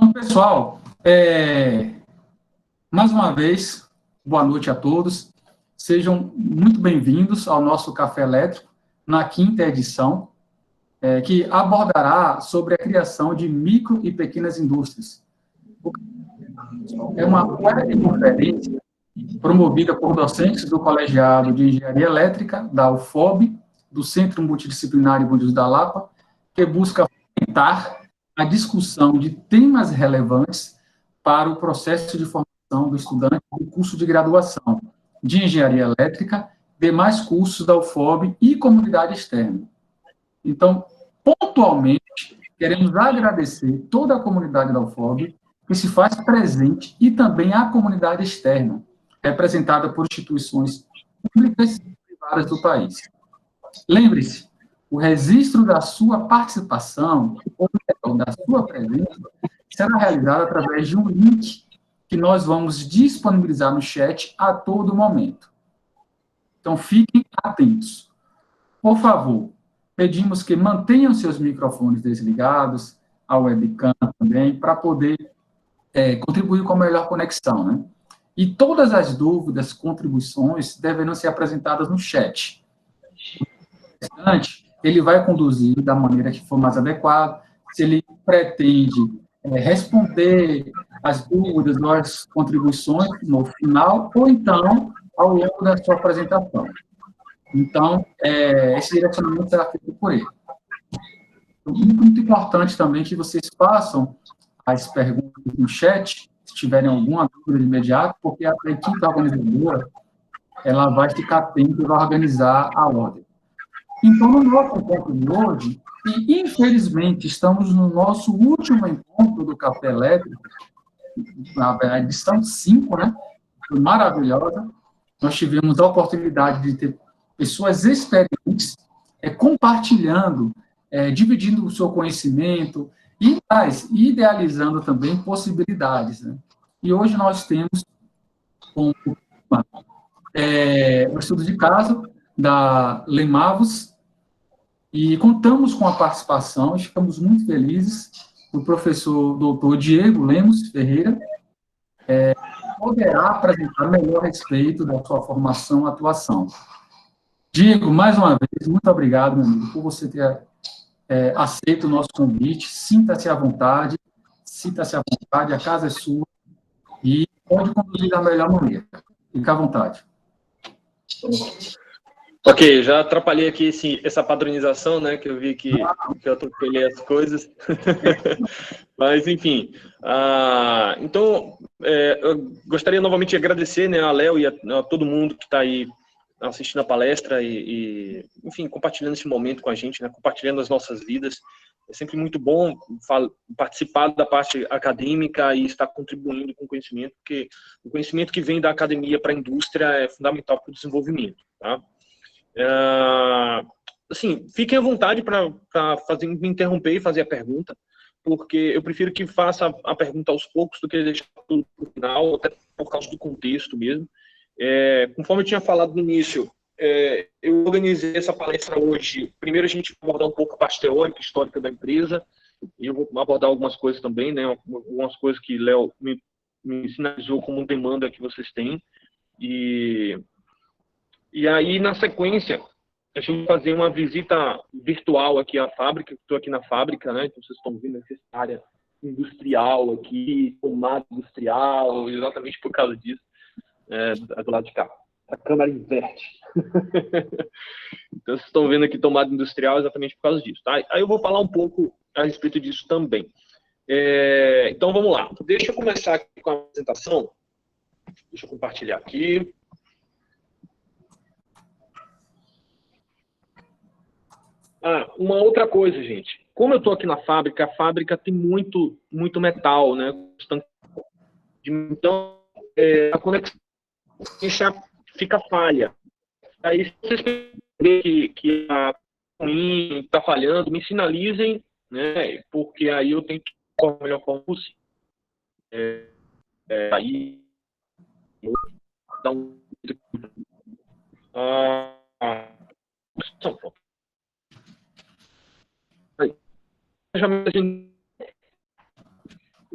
Então, pessoal, mais uma vez, boa noite a todos. Sejam muito bem-vindos ao nosso Café Elétrico, na quinta edição, que abordará sobre a criação de micro e pequenas indústrias. É uma webconferência promovida por docentes do Colegiado de Engenharia Elétrica, da UFOB, do Centro Multidisciplinar Bundes da Lapa, que busca fomentar a discussão de temas relevantes para o processo de formação do estudante do curso de graduação de Engenharia Elétrica, demais cursos da UFOB e comunidade externa. Então, pontualmente, queremos agradecer toda a comunidade da UFOB que se faz presente e também a comunidade externa, representada por instituições públicas e privadas do país. Lembre-se, o registro da sua participação, ou da sua presença, será realizado através de um link que nós vamos disponibilizar no chat a todo momento. Então, fiquem atentos. Por favor, pedimos que mantenham seus microfones desligados, a webcam também, para poder contribuir com a melhor conexão, né? E todas as dúvidas, contribuições, deverão ser apresentadas no chat. Ele vai conduzir da maneira que for mais adequada, se ele pretende responder as dúvidas ou as contribuições no final, ou então ao longo da sua apresentação. Então, esse direcionamento será feito por ele. Muito importante também que vocês façam as perguntas no chat, se tiverem alguma dúvida de imediato, porque a equipe organizadora ela vai ficar atenta e vai organizar a ordem. Então, no nosso encontro de hoje, e infelizmente estamos no nosso último encontro do Café Elétrico, na edição 5, né? Foi maravilhosa. Nós tivemos a oportunidade de ter pessoas experientes compartilhando, dividindo o seu conhecimento e idealizando também possibilidades, né? E hoje nós temos um estudo de caso da Lemavos, e contamos com a participação, ficamos muito felizes, do professor doutor Diego Lemos Ferreira, poderá apresentar melhor a respeito da sua formação e atuação. Diego, mais uma vez, muito obrigado, meu amigo, por você ter aceito o nosso convite. Sinta-se à vontade, a casa é sua, e pode conduzir da melhor maneira. Fique à vontade. Ok, já atrapalhei aqui essa padronização, né, que eu vi que eu atropelei as coisas. Mas, enfim. Então, eu gostaria novamente de agradecer, né, a Léo e a todo mundo que está aí assistindo a palestra enfim, compartilhando esse momento com a gente, né, compartilhando as nossas vidas. É sempre muito bom participar da parte acadêmica e estar contribuindo com o conhecimento, porque o conhecimento que vem da academia para a indústria é fundamental para o desenvolvimento, tá? Assim, fiquem à vontade para me interromper e fazer a pergunta, porque eu prefiro que faça a pergunta aos poucos do que deixar tudo para o final, até por causa do contexto mesmo. Conforme eu tinha falado no início, eu organizei essa palestra hoje. Primeiro a gente vai abordar um pouco a parte teórica, histórica da empresa, e eu vou abordar algumas coisas também, né, algumas coisas que Léo me sinalizou como demanda que vocês têm. E aí, na sequência, a gente vai fazer uma visita virtual aqui à fábrica. Estou aqui na fábrica, né? Então, vocês estão vendo essa área industrial aqui, tomada industrial, exatamente por causa disso, do lado de cá. A câmera inverte. Então, vocês estão vendo aqui tomada industrial exatamente por causa disso, tá? Aí eu vou falar um pouco a respeito disso também. Então, vamos lá. Deixa eu começar aqui com a apresentação. Deixa eu compartilhar aqui. Uma outra coisa, gente. Como eu estou aqui na fábrica, a fábrica tem muito metal, né? Então, a conexão fica falha. Aí, se vocês verem que a ruim está falhando, me sinalizem, né? Porque aí eu tenho que ir da melhor forma possível. Aí, dá um...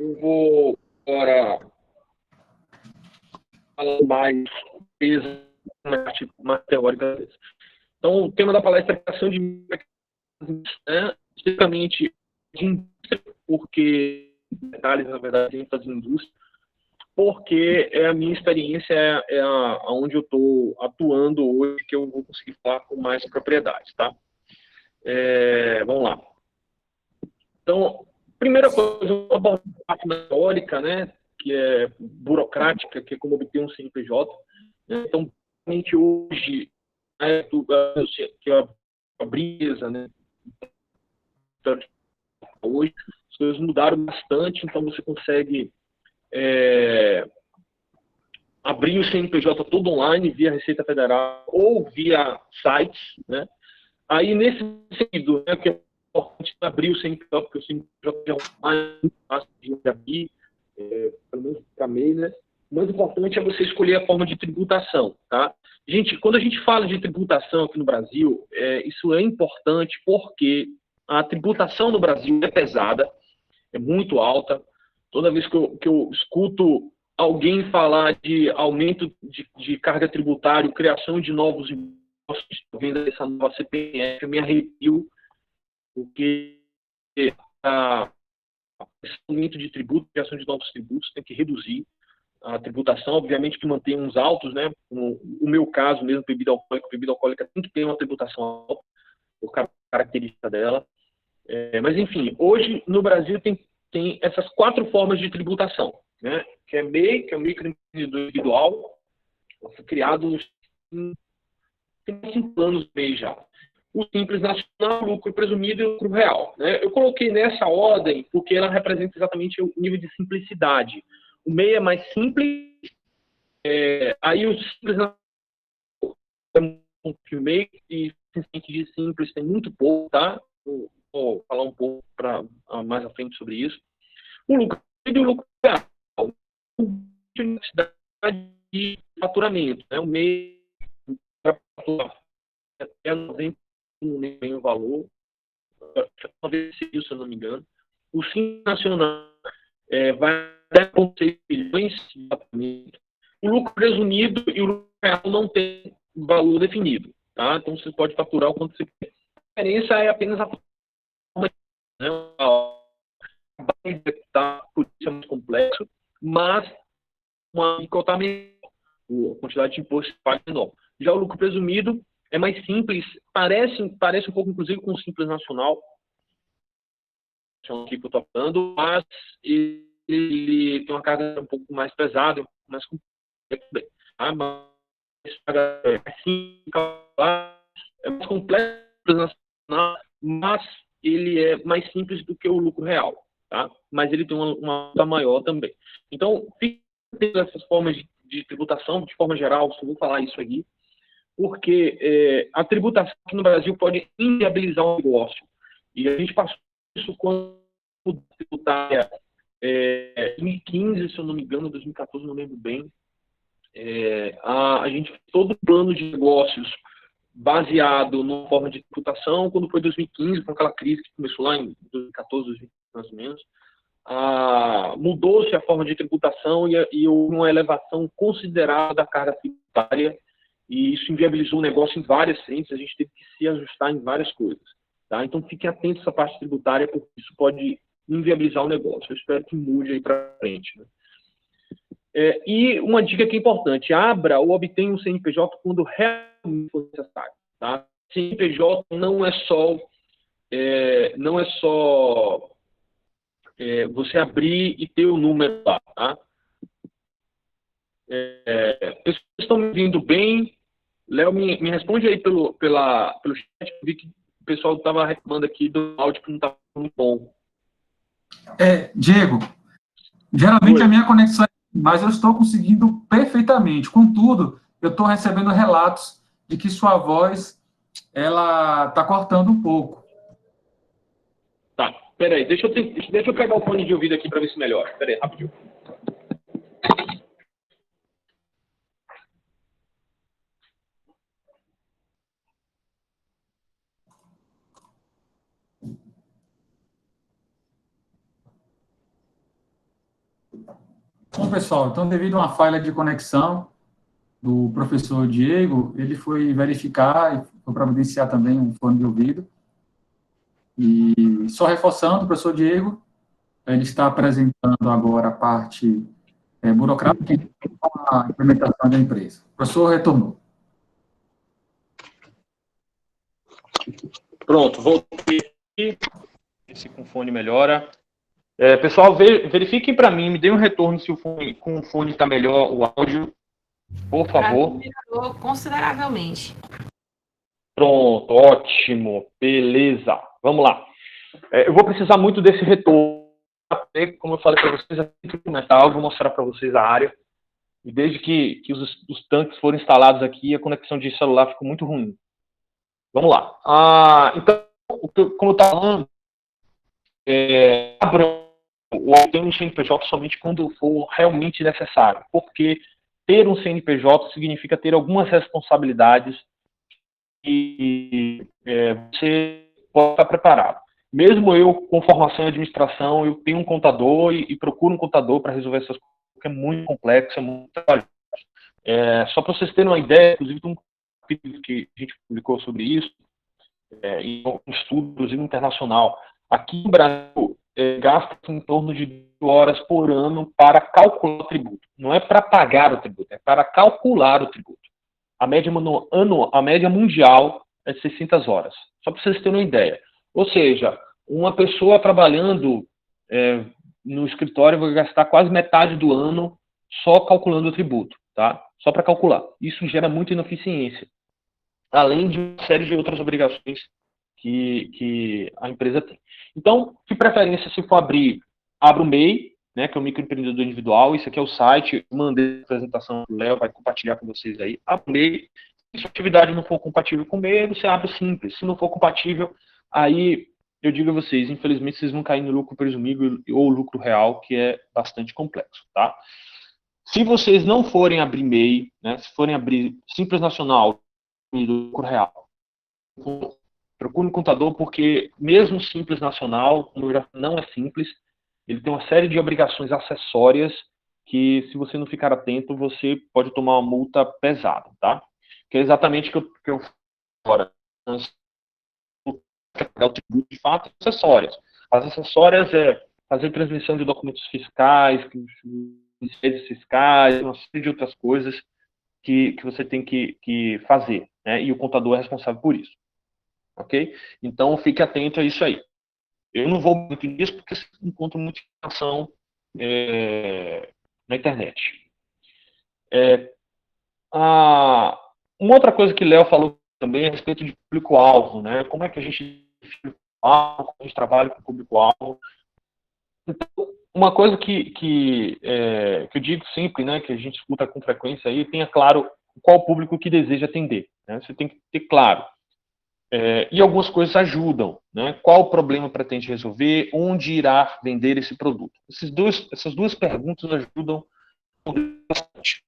eu vou agora falar mais uma parte mais teórica. Então, o tema da palestra é criação de mecanismos, né, especificamente de indústria, porque detalhes, na verdade, dentro das indústrias, porque a minha experiência é onde eu estou atuando hoje, que eu vou conseguir falar com mais propriedade, tá? Vamos lá. Então, primeira coisa, uma parte teórica, né, que é burocrática, que é como obter um CNPJ. Né? Então, realmente hoje, né, que a Brisa, né, hoje, as coisas mudaram bastante, então você consegue abrir o CNPJ todo online, via Receita Federal ou via sites, né? Aí, nesse sentido, né, que é importante abrir o CNPJ, porque o CNPJ é online, muito fácil de abrir, pelo menos para MEI, né? O mais importante é você escolher a forma de tributação, tá? Gente, quando a gente fala de tributação aqui no Brasil, isso é importante porque a tributação no Brasil é pesada, é muito alta. Toda vez que eu escuto alguém falar de aumento de carga tributária, criação de novos impostos, venda dessa nova CPMF, eu me arrepio, porque esse aumento de tributo, criação de novos tributos, tem que reduzir a tributação, obviamente que mantém uns altos, né? O meu caso mesmo, bebida alcoólica tem que ter uma tributação alta, por característica dela. Mas, enfim, hoje no Brasil tem essas 4 formas de tributação, né? Que é MEI, que é o microempreendedor individual, foi criado tem 5 anos MEI já. O Simples Nacional, lucro presumido e lucro real. Né? Eu coloquei nessa ordem porque ela representa exatamente o nível de simplicidade. O MEI é mais simples, aí o Simples Nacional é um MEI e de simples tem muito pouco, tá? Vou falar um pouco mais à frente sobre isso. O lucro e o lucro real. Universidade de faturamento. Né? O MEI para faturar até 90, não lembro bem o valor, talvez se eu não me engano. O Simples Nacional vai até 6 bilhões de faturamento. O lucro presumido e o lucro real não tem valor definido. Tá? Então, você pode faturar o quanto você quer. A diferença é apenas a forma, né? A base tá, por isso é muito complexo, mas uma alíquota menor, a quantidade de imposto que paga é menor. Já o lucro presumido é mais simples, parece um pouco, inclusive, com o Simples Nacional, que eu estou falando, mas ele tem uma carga um pouco mais pesada, um pouco mais complexa. Tá? É mais complexo, mas ele é mais simples do que o lucro real. Tá? Mas ele tem uma maior também. Então, fica essas formas de tributação, de forma geral, só vou falar isso aqui, porque a tributação aqui no Brasil pode inviabilizar um negócio. E a gente passou isso quando a tributária 2015, se eu não me engano, 2014, não lembro bem, a gente fez todo o plano de negócios baseado numa forma de tributação, quando foi 2015, com aquela crise que começou lá em 2014, 2015, mais ou menos, mudou-se a forma de tributação e houve uma elevação considerável da carga tributária, e isso inviabilizou o negócio em várias frentes, a gente teve que se ajustar em várias coisas. Tá? Então, fiquem atentos a essa parte tributária, porque isso pode inviabilizar o negócio. Eu espero que mude aí para frente. Né? E uma dica que é importante, abra ou obtenha um CNPJ quando realmente for necessário. Tá? CNPJ não é só você abrir e ter o número lá. Tá? Pessoas estão me ouvindo bem? Léo, me responde aí pelo chat. Eu vi que o pessoal estava reclamando aqui do áudio que não estava muito bom. Diego, geralmente a Oi. minha conexão mas eu estou conseguindo perfeitamente. Contudo, eu estou recebendo relatos de que sua voz ela está cortando um pouco. Tá, peraí, deixa eu pegar o fone de ouvido aqui para ver se melhora. Peraí, rapidinho. Bom, pessoal, então, devido a uma falha de conexão do professor Diego, ele foi verificar e foi providenciar também um fone de ouvido. E só reforçando, o professor Diego, ele está apresentando agora a parte burocrática e a implementação da empresa. O professor retornou. Pronto, voltei aqui. Se com o fone melhora. Pessoal, verifiquem para mim, me deem um retorno se com o fone está melhor o áudio, por favor. Melhorou consideravelmente. Pronto, ótimo, beleza. Vamos lá. Eu vou precisar muito desse retorno. Como eu falei para vocês, é fundamental. Vou mostrar para vocês a área. E desde que os tanques foram instalados aqui, a conexão de celular ficou muito ruim. Vamos lá. Então, como eu estava falando, abram o CNPJ somente quando for realmente necessário. Porque ter um CNPJ significa ter algumas responsabilidades e você pode estar preparado. Mesmo eu, com formação em administração, eu tenho um contador e procuro um contador para resolver essas coisas, porque é muito complexo, é muito trabalhoso. Só para vocês terem uma ideia, inclusive tem um capítulo que a gente publicou sobre isso, em um estudo, inclusive internacional. Aqui no Brasil, gasta em torno de 2 horas por ano para calcular o tributo. Não é para pagar o tributo, é para calcular o tributo. A média mundial é de 600 horas. Só para vocês terem uma ideia. Ou seja, uma pessoa trabalhando no escritório vai gastar quase metade do ano só calculando o tributo, tá? Só para calcular. Isso gera muita ineficiência. Além de uma série de outras obrigações que a empresa tem. Então, de preferência, se for abra o MEI, né, que é o microempreendedor individual. Isso aqui é o site. Eu mandei a apresentação do Léo, vai compartilhar com vocês aí. Abra o MEI. Se a atividade não for compatível com o MEI, você abre o Simples. Se não for compatível, aí eu digo a vocês, infelizmente, vocês vão cair no lucro presumido ou lucro real, que é bastante complexo, tá? Se vocês não forem abrir MEI, né, se forem abrir Simples Nacional e lucro real, procure um contador, porque mesmo Simples Nacional, não é simples, ele tem uma série de obrigações acessórias que, se você não ficar atento, você pode tomar uma multa pesada, tá? Que é exatamente o que eu agora. O tributo, de fato, acessórias. As acessórias é fazer transmissão de documentos fiscais, redes fiscais, uma série de outras coisas que você tem que fazer, né? E o contador é responsável por isso. Ok? Então, fique atento a isso aí. Eu não vou muito nisso porque encontro muita informação na internet. Uma outra coisa que o Léo falou também é a respeito de público-alvo, né? Como é que a gente trabalha com público-alvo. Então, uma coisa que eu digo sempre, né, que a gente escuta com frequência aí, tenha claro qual o público que deseja atender, né? Você tem que ter claro. E algumas coisas ajudam, né? Qual o problema pretende resolver? Onde irá vender esse produto? Essas duas perguntas ajudam bastante.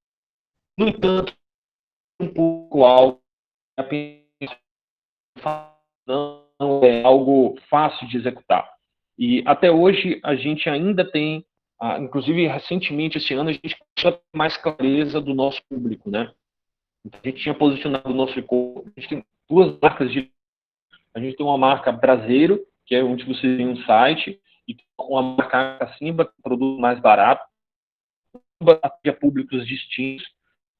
No entanto, um pouco alto, não é algo fácil de executar. E até hoje a gente ainda tem, inclusive recentemente esse ano, a gente começou a ter mais clareza do nosso público, né? A gente tinha posicionado o nosso e-commerce, a gente tem 2 marcas de. A gente tem uma marca Braseiro, que é onde você tem um site, e uma marca Cacimba, que é um produto mais barato, para públicos distintos.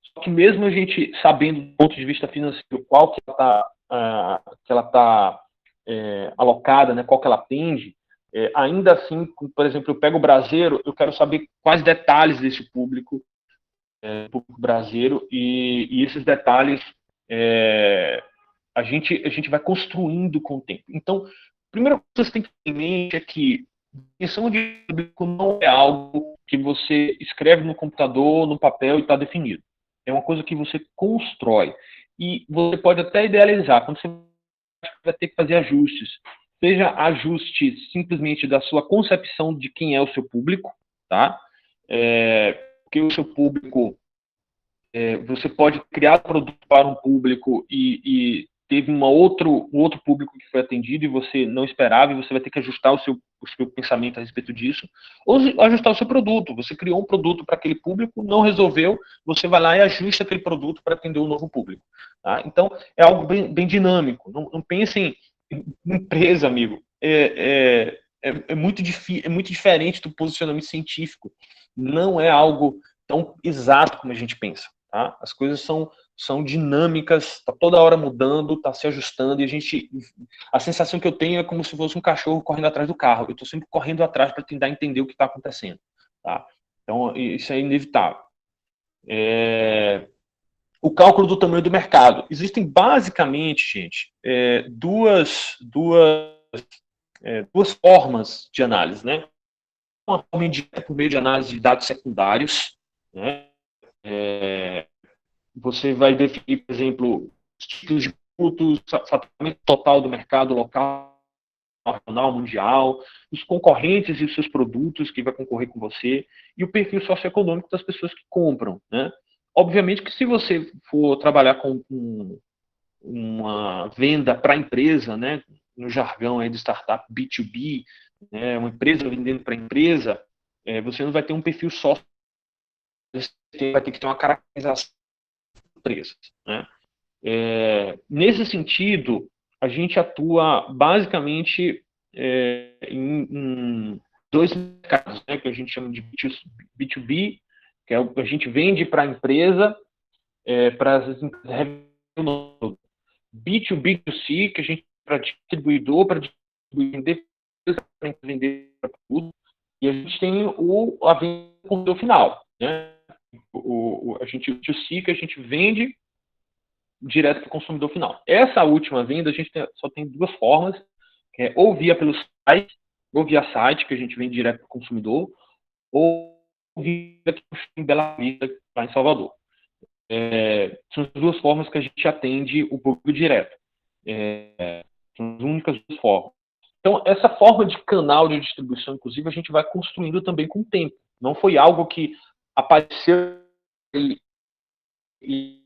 Só que mesmo a gente sabendo do ponto de vista financeiro qual que ela está alocada, né, qual que ela atende, ainda assim, por exemplo, eu pego o Braseiro, eu quero saber quais detalhes desse público brasileiro, e esses detalhes a gente vai construindo com o tempo. Então, a primeira coisa que você tem que ter em mente é que definição de público não é algo que você escreve no computador, no papel e está definido. É uma coisa que você constrói. E você pode até idealizar, quando você vai ter que fazer ajustes. Seja ajuste simplesmente da sua concepção de quem é o seu público, tá? Porque o seu público, você pode criar produto para um público e teve um outro público que foi atendido e você não esperava, e você vai ter que ajustar o seu pensamento a respeito disso, ou ajustar o seu produto. Você criou um produto para aquele público, não resolveu, você vai lá e ajusta aquele produto para atender um novo público. Tá? Então, é algo bem dinâmico. Não pensem em empresa, amigo. É muito diferente do posicionamento científico. Não é algo tão exato como a gente pensa. Tá? As coisas são dinâmicas, está toda hora mudando, está se ajustando, e a sensação que eu tenho é como se fosse um cachorro correndo atrás do carro. Eu estou sempre correndo atrás para tentar entender o que está acontecendo. Tá? Então, isso é inevitável. O cálculo do tamanho do mercado. Existem basicamente, gente, duas formas de análise, né? Uma forma indireta por meio de análise de dados secundários, né? Você vai definir, por exemplo, os títulos de produtos, faturamento total do mercado local, nacional, mundial, os concorrentes e os seus produtos que vai concorrer com você, e o perfil socioeconômico das pessoas que compram, né? Obviamente que se você for trabalhar com uma venda para a empresa, né, no jargão aí de startup B2B, né, uma empresa vendendo para a empresa, você não vai ter um perfil só, você vai ter que ter uma caracterização da empresa, né? Nesse sentido, a gente atua basicamente em dois mercados, né, que a gente chama de B2B, que é a gente vende para a empresa, para as empresas, B2B2C, que a gente para distribuidor, para vender para tudo, e a gente tem a venda com o final, né? A gente B2C, que a gente vende direto para o consumidor final. Essa última venda, a gente só tem duas formas, que é ou via pelo site, ou via site, que a gente vende direto para o consumidor, ou via aqui em Bela Vista, lá em Salvador. São as duas formas que a gente atende o público direto. São as únicas duas formas. Então, essa forma de canal de distribuição, inclusive, a gente vai construindo também com o tempo. Não foi algo que apareceu e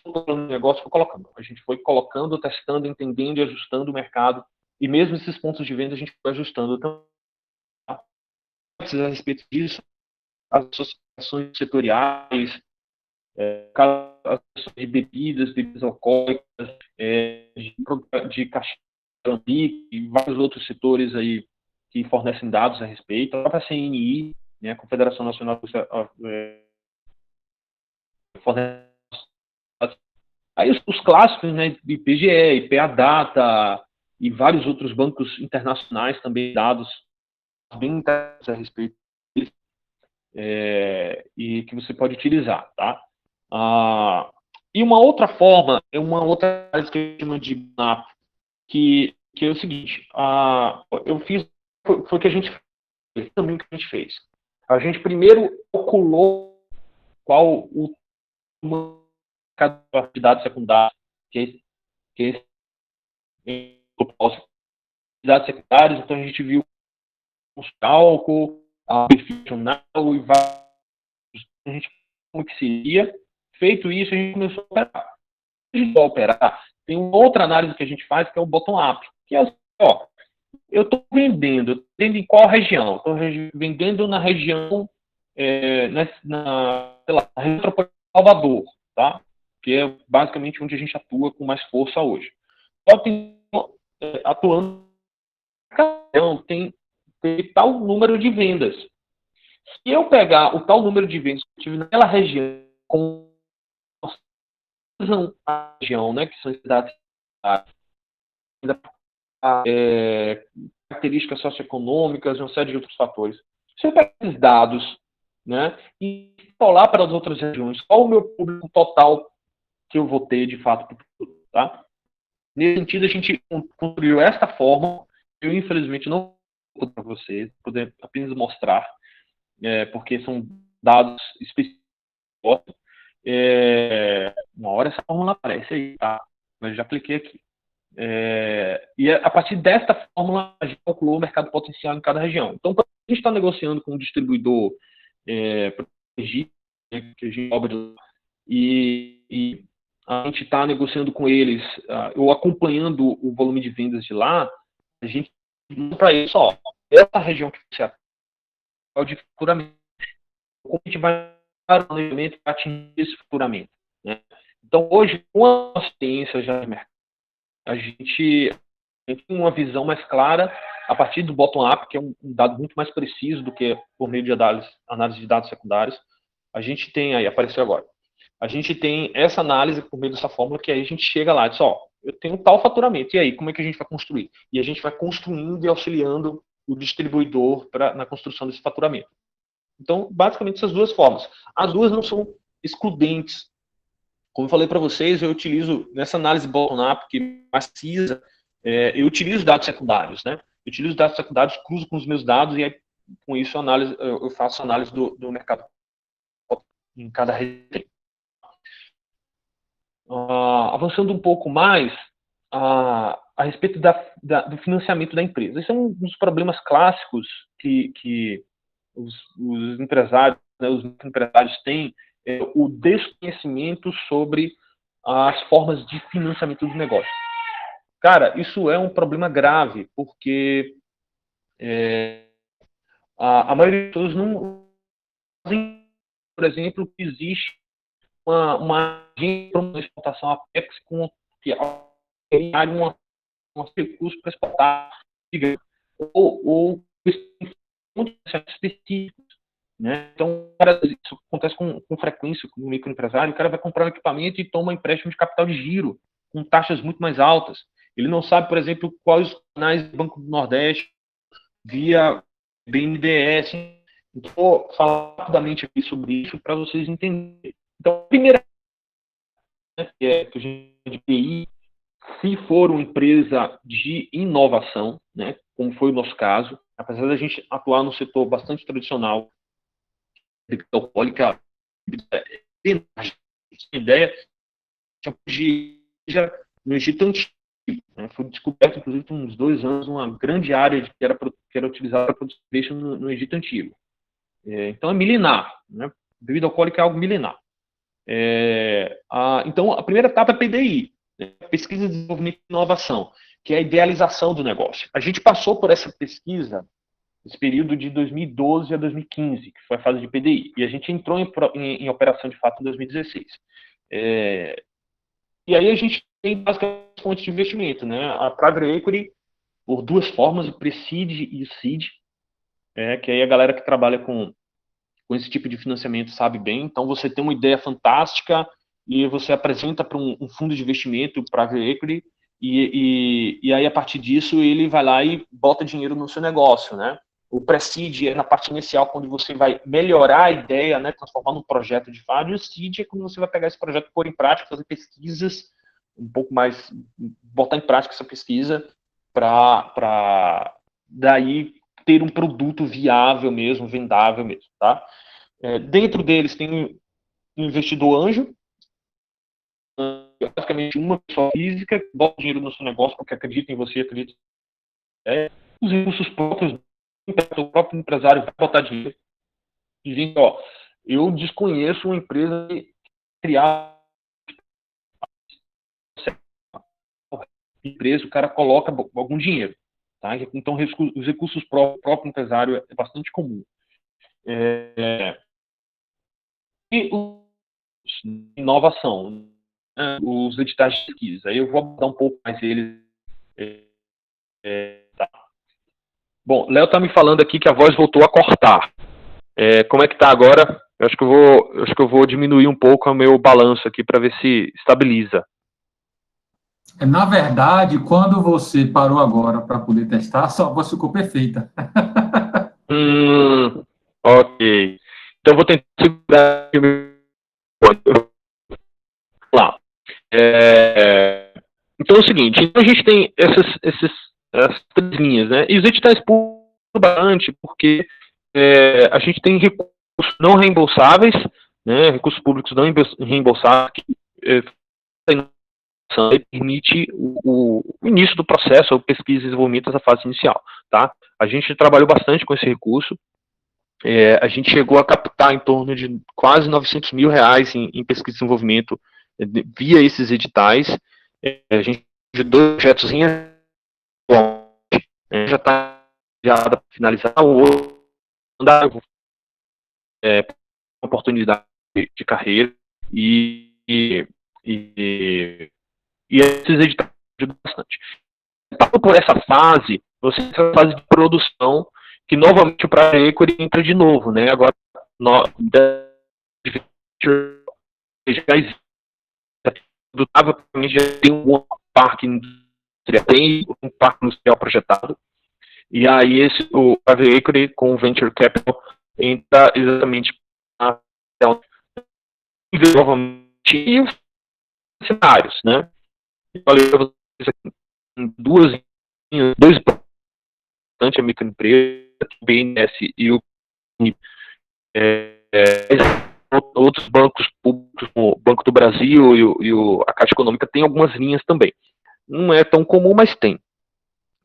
o negócio foi colocando. A gente foi colocando, testando, entendendo e ajustando o mercado. E mesmo esses pontos de venda a gente foi ajustando. Então, a respeito disso, as associações setoriais, de bebidas alcoólicas, de caixinha e vários outros setores aí que fornecem dados a respeito, a própria CNI, né, a Confederação Nacional fornece. Aí os clássicos, né, IPGE, IPA-Data e vários outros bancos internacionais também dados bem interessantes a respeito disso, e que você pode utilizar, tá? E uma outra forma, uma outra análise que a gente chama de BNAP, que é o seguinte, eu fiz, foi o que a gente fez, também o que a gente fez. A gente primeiro calculou qual o mercado de dados secundários, que é dados secundários, então a gente viu os cálculos, a perfil e vários, a gente como que seria. Feito isso, a gente começou a operar. A gente vai operar, tem uma outra análise que a gente faz, que é o bottom-up, que é eu estou vendendo em qual região? Estou vendendo na região, sei lá, na região metropolitana de Salvador, tá? Que é basicamente onde a gente atua com mais força hoje. Só tem atuando, tem tal número de vendas. Se eu pegar o tal número de vendas que eu tive naquela região, com a região, né, que são cidades, características socioeconômicas, uma série de outros fatores. Se eu pegar esses dados, né, e falar para as outras regiões, qual o meu público total que eu vou ter de fato, tá? Nesse sentido, a gente construiu esta forma. Eu, infelizmente, não vou para vocês, poder apenas mostrar, porque são dados específicos. Uma hora essa fórmula aparece aí, tá? Mas já cliquei aqui. E a partir desta fórmula, a gente calculou o mercado potencial em cada região. Então, quando a gente está negociando com um distribuidor protegido, que a gente cobra, e a gente está negociando com eles, ou acompanhando o volume de vendas de lá, a gente diz para eles, ó, essa região que você é o de faturamento, como a gente vai para o planejamento para atingir esse faturamento, né? Então, hoje, com a nossa experiência já no mercado, a gente tem uma visão mais clara a partir do bottom-up, que é um dado muito mais preciso do que por meio de análise de dados secundários. A gente tem aí, apareceu agora, a gente tem essa análise por meio dessa fórmula, que aí a gente chega lá e diz, ó, eu tenho tal faturamento, e aí, como é que a gente vai construir? E a gente vai construindo e auxiliando o distribuidor na construção desse faturamento. Então, basicamente, essas duas formas. As duas não são excludentes. Como eu falei para vocês, eu utilizo, nessa análise bottom-up, que é maciça, eu utilizo dados secundários, né? Eu utilizo dados secundários, cruzo com os meus dados, e aí, com isso, eu faço análise do mercado em cada região. Avançando um pouco mais a respeito do financiamento da empresa. Esse é um dos problemas clássicos que os empresários, né, os empresários têm, o desconhecimento sobre as formas de financiamento do negócio. Cara, isso é um problema grave, porque a maioria das pessoas não fazem, por exemplo, que existe uma agência para uma exportação Apex com que um recurso para exportar, ou específicos, né? Então, isso acontece com frequência com o microempresário. O cara vai comprar um equipamento e toma um empréstimo de capital de giro com taxas muito mais altas. Ele não sabe, por exemplo, quais os canais do Banco do Nordeste via BNDES. Então, vou falar rapidamente aqui sobre isso para vocês entenderem. Então, a primeira, né, que a gente de TI, se for uma empresa de inovação, né, como foi o nosso caso, apesar da gente atuar num setor bastante tradicional, bebida alcoólica, ideia já no Egito Antigo, né, foi descoberto, inclusive, há uns 2 anos, uma grande área que era utilizada para produzir peixe no Egito Antigo. Então, é milenar, né? Bebida alcoólica é algo milenar. Então, a primeira etapa é PDI, né? Pesquisa, Desenvolvimento e Inovação, que é a idealização do negócio. A gente passou por essa pesquisa esse período de 2012 a 2015, que foi a fase de PDI, e a gente entrou em operação de fato em 2016. E aí a gente tem basicamente fontes de investimento, né? A Private Equity, por 2 formas, o Pre-Seed e o Seed, que aí a galera que trabalha com esse tipo de financiamento sabe bem. Então, você tem uma ideia fantástica e você apresenta para um fundo de investimento, Private Equity, e aí, a partir disso, ele vai lá e bota dinheiro no seu negócio, né? O Pre-Seed é na parte inicial, quando você vai melhorar a ideia, né, transformar num projeto de fato, e o Seed é quando você vai pegar esse projeto, pôr em prática, fazer pesquisas, um pouco mais, botar em prática essa pesquisa para daí ter um produto viável mesmo, vendável mesmo, tá? Dentro deles tem um investidor anjo, basicamente uma pessoa física que bota dinheiro no seu negócio porque acredita em você, acredita os recursos próprios, o próprio empresário vai botar dinheiro, dizendo, ó, eu desconheço uma empresa que criar empresa, o cara coloca algum dinheiro, tá? Então, os recursos próprio empresário é bastante comum. E inovação, né? Os editais de pesquisa. Aí eu vou abordar um pouco mais eles. Tá. Bom, Léo tá me falando aqui que a voz voltou a cortar. Como é que tá agora? Eu acho que eu vou diminuir um pouco o meu balanço aqui para ver se estabiliza. Na verdade, quando você parou agora para poder testar, sua voz ficou perfeita. Ok. Então, vou tentar segurar lá. Então, é o seguinte. Então, a gente tem essas 3 linhas, né? E os editais públicos bastante, porque a gente tem recursos não reembolsáveis, né? Recursos públicos não reembolsáveis, que permite o início do processo, a pesquisa e desenvolvimento dessa fase inicial, tá? A gente trabalhou bastante com esse recurso, a gente chegou a captar em torno de quase R$900 mil em pesquisa e desenvolvimento via esses editais. A gente de 2 projetos já está para finalizar, o outro oportunidade de carreira e esses editais ajudam bastante. Passando por essa fase, você entra na fase de produção, que novamente o Private Equity entra de novo, né? Agora, já existe, já tem um parque industrial, tem um parque industrial projetado, e aí o Private Equity com o Venture Capital entra exatamente na novamente e os cenários, né? Eu falei para vocês aqui, dois importantes, a microempresa, o BNS e o outros bancos públicos, como o Banco do Brasil e a Caixa Econômica, tem algumas linhas também. Não é tão comum, mas tem.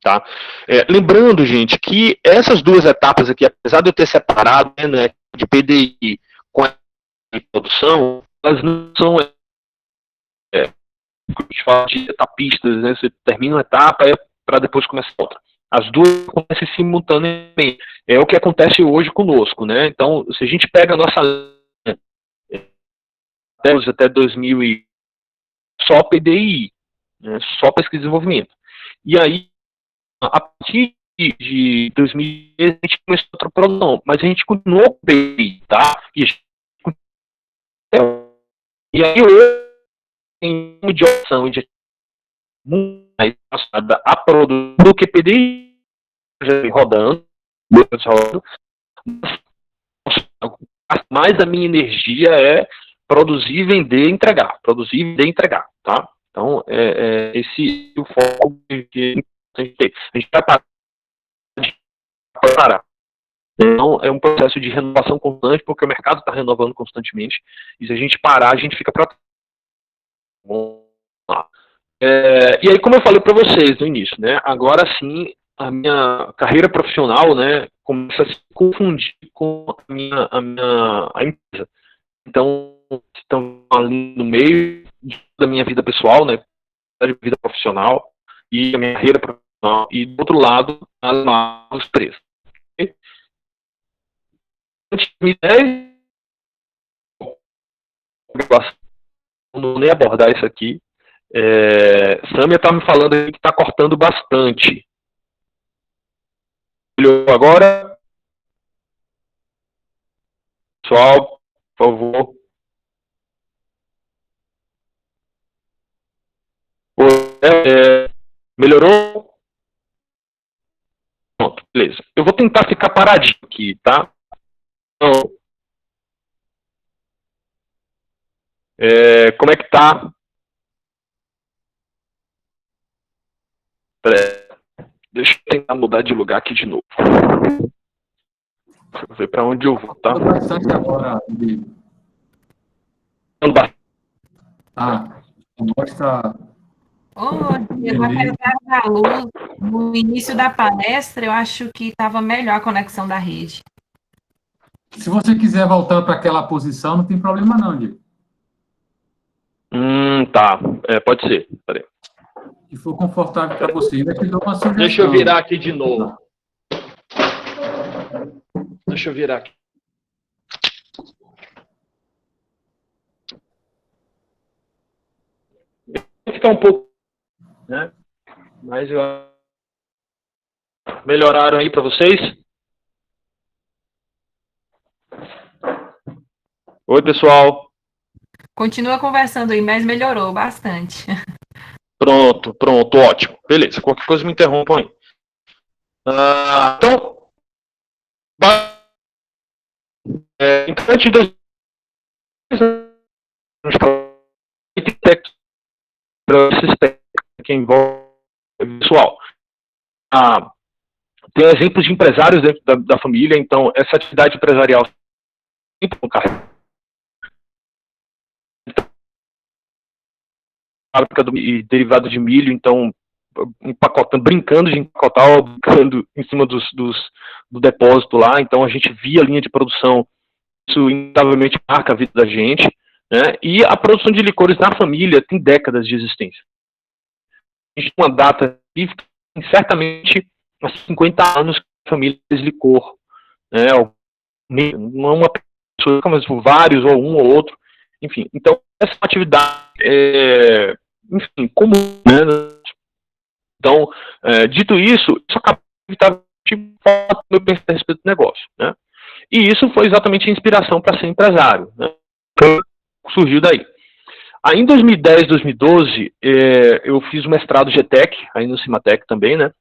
Tá? Lembrando, gente, que essas 2 etapas aqui, apesar de eu ter separado, né, de PDI com a produção, elas não são a gente fala de etapistas, né? Você termina uma etapa para depois começar outra. As 2 acontecem simultaneamente. É o que acontece hoje conosco, né? Então, se a gente pega a nossa até 2000 e só PDI, né? Só pesquisa e desenvolvimento. E aí, a partir de 2010, a gente começou outra produção, mas a gente continuou com PDI, tá? E aí, tem uma de opção de muito mais passada a produção do que PDI rodando, mas a minha energia é produzir, vender, entregar. Produzir, vender, entregar, tá? Então, esse é o foco que a gente tem. A gente vai parar. Então, é um processo de renovação constante, porque o mercado está renovando constantemente, e se a gente parar, a gente fica para trás. Vamos lá. E aí, como eu falei para vocês no início, né, agora sim, a minha carreira profissional, né, começa a se confundir com a empresa. Então, estão ali no meio da minha vida pessoal, né, da vida profissional e a minha carreira profissional, e do outro lado, os 3. Antes de 2010, não nem abordar isso aqui. Samia está me falando aí que está cortando bastante. Melhorou agora? Pessoal, por favor. Melhorou? Pronto, beleza. Eu vou tentar ficar paradinho aqui, tá? Então, como é que tá? Deixa eu tentar mudar de lugar aqui de novo. Deixa eu ver para onde eu vou, tá? Bastante agora, mostra. Apesar da luz, no início da palestra, eu acho que estava melhor a conexão da rede. Se você quiser voltar para aquela posição, não tem problema não, Diego. Tá. Pode ser. Peraí. Se for confortável para você, ainda te dou uma sugestão. Deixa eu virar aqui de novo. Deixa eu virar aqui. Vai ficar um pouco, né? Mas melhoraram aí para vocês? Oi, pessoal. Continua conversando aí, mas melhorou bastante. Pronto, ótimo. Beleza, qualquer coisa me interrompam aí. Então, antes de que envolve o pessoal. Tem exemplos de empresários dentro da família, então essa atividade empresarial fábrica e derivado de milho, então empacotando, brincando de empacotar, brincando em cima do depósito lá, então a gente via a linha de produção, isso inevitavelmente marca a vida da gente, né? E a produção de licores na família tem décadas de existência. A gente tem uma data específica, certamente há 50 anos que a família fez licor, né? Não uma pessoa, mas vários, ou um ou outro, enfim. Então, essa atividade enfim, comum, né? Então, dito isso acaba de falar meu pensamento a respeito do negócio, né? E isso foi exatamente a inspiração para ser empresário, né? Surgiu daí. Aí em 2010, 2012, eu fiz o mestrado GTEC, aí no Cimatec também, né?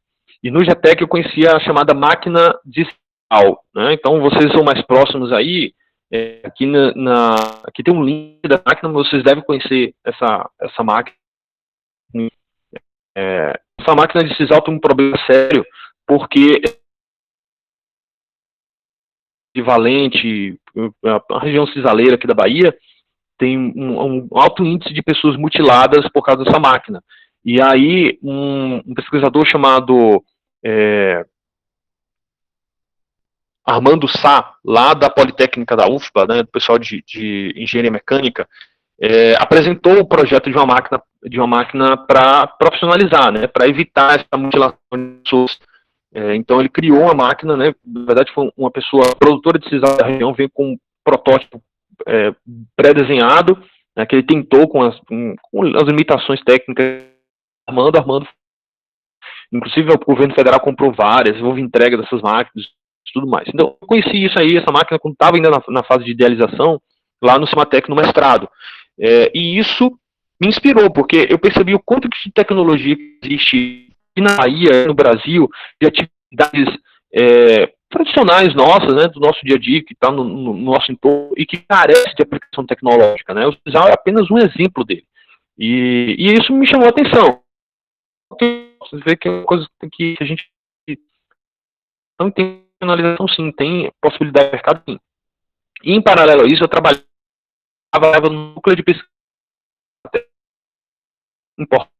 E no GTEC eu conheci a chamada máquina digital, né? Então vocês são mais próximos aí, aqui tem um link da máquina, vocês devem conhecer essa máquina. Essa máquina de sisal tem um problema sério, porque de Valente, a região cisaleira aqui da Bahia, tem um alto índice de pessoas mutiladas por causa dessa máquina. E aí, um pesquisador chamado Armando Sá, lá da Politécnica da UFBA, né, do pessoal de engenharia mecânica, apresentou o projeto de uma máquina para profissionalizar, né, para evitar essa mutilação de pessoas. Então ele criou uma máquina, né, na verdade foi uma pessoa produtora de sisal da região, veio com um protótipo pré-desenhado, né, que ele tentou com as limitações técnicas, Armando, inclusive o governo federal comprou várias, houve entrega dessas máquinas e tudo mais. Então eu conheci isso aí, essa máquina, quando estava ainda na fase de idealização, lá no Cimatec, no mestrado. E isso me inspirou, porque eu percebi o quanto de tecnologia existe na Bahia, no Brasil, de atividades tradicionais nossas, né, do nosso dia a dia, que está no nosso entorno e que carece de aplicação tecnológica, né? O sisal é apenas um exemplo dele. E isso me chamou a atenção. Você vê que é uma coisa que a gente não tem penalização, sim, tem possibilidade de mercado, sim. E em paralelo a isso, eu trabalhava no núcleo de pesquisa importante.